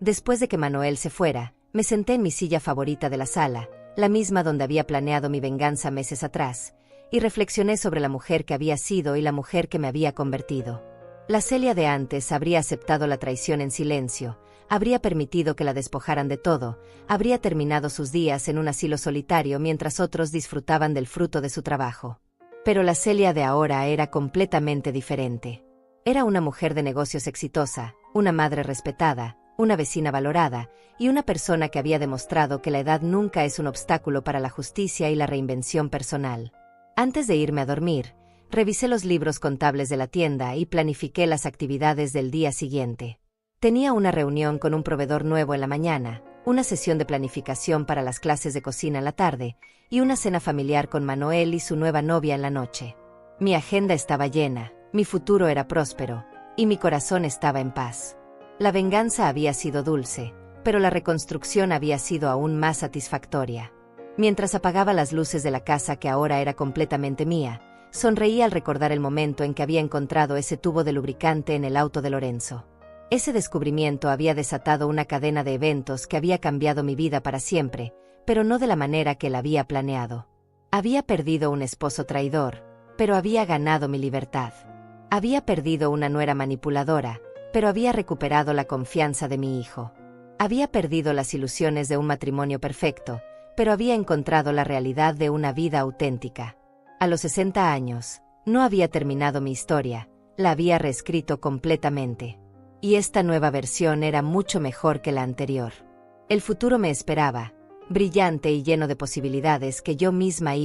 Después de que Manuel se fuera, me senté en mi silla favorita de la sala, la misma donde había planeado mi venganza meses atrás, y reflexioné sobre la mujer que había sido y la mujer que me había convertido. La Celia de antes habría aceptado la traición en silencio, habría permitido que la despojaran de todo, habría terminado sus días en un asilo solitario mientras otros disfrutaban del fruto de su trabajo. Pero la Celia de ahora era completamente diferente. Era una mujer de negocios exitosa, una madre respetada, una vecina valorada, y una persona que había demostrado que la edad nunca es un obstáculo para la justicia y la reinvención personal. Antes de irme a dormir, revisé los libros contables de la tienda y planifiqué las actividades del día siguiente. Tenía una reunión con un proveedor nuevo en la mañana, una sesión de planificación para las clases de cocina en la tarde, y una cena familiar con Manuel y su nueva novia en la noche. Mi agenda estaba llena, mi futuro era próspero, y mi corazón estaba en paz. La venganza había sido dulce, pero la reconstrucción había sido aún más satisfactoria. Mientras apagaba las luces de la casa que ahora era completamente mía, sonreí al recordar el momento en que había encontrado ese tubo de lubricante en el auto de Lorenzo. Ese descubrimiento había desatado una cadena de eventos que había cambiado mi vida para siempre, pero no de la manera que él había planeado. Había perdido un esposo traidor, pero había ganado mi libertad. Había perdido una nuera manipuladora, pero había recuperado la confianza de mi hijo. Había perdido las ilusiones de un matrimonio perfecto, pero había encontrado la realidad de una vida auténtica. A los 60 años, no había terminado mi historia, la había reescrito completamente. Y esta nueva versión era mucho mejor que la anterior. El futuro me esperaba, brillante y lleno de posibilidades que yo misma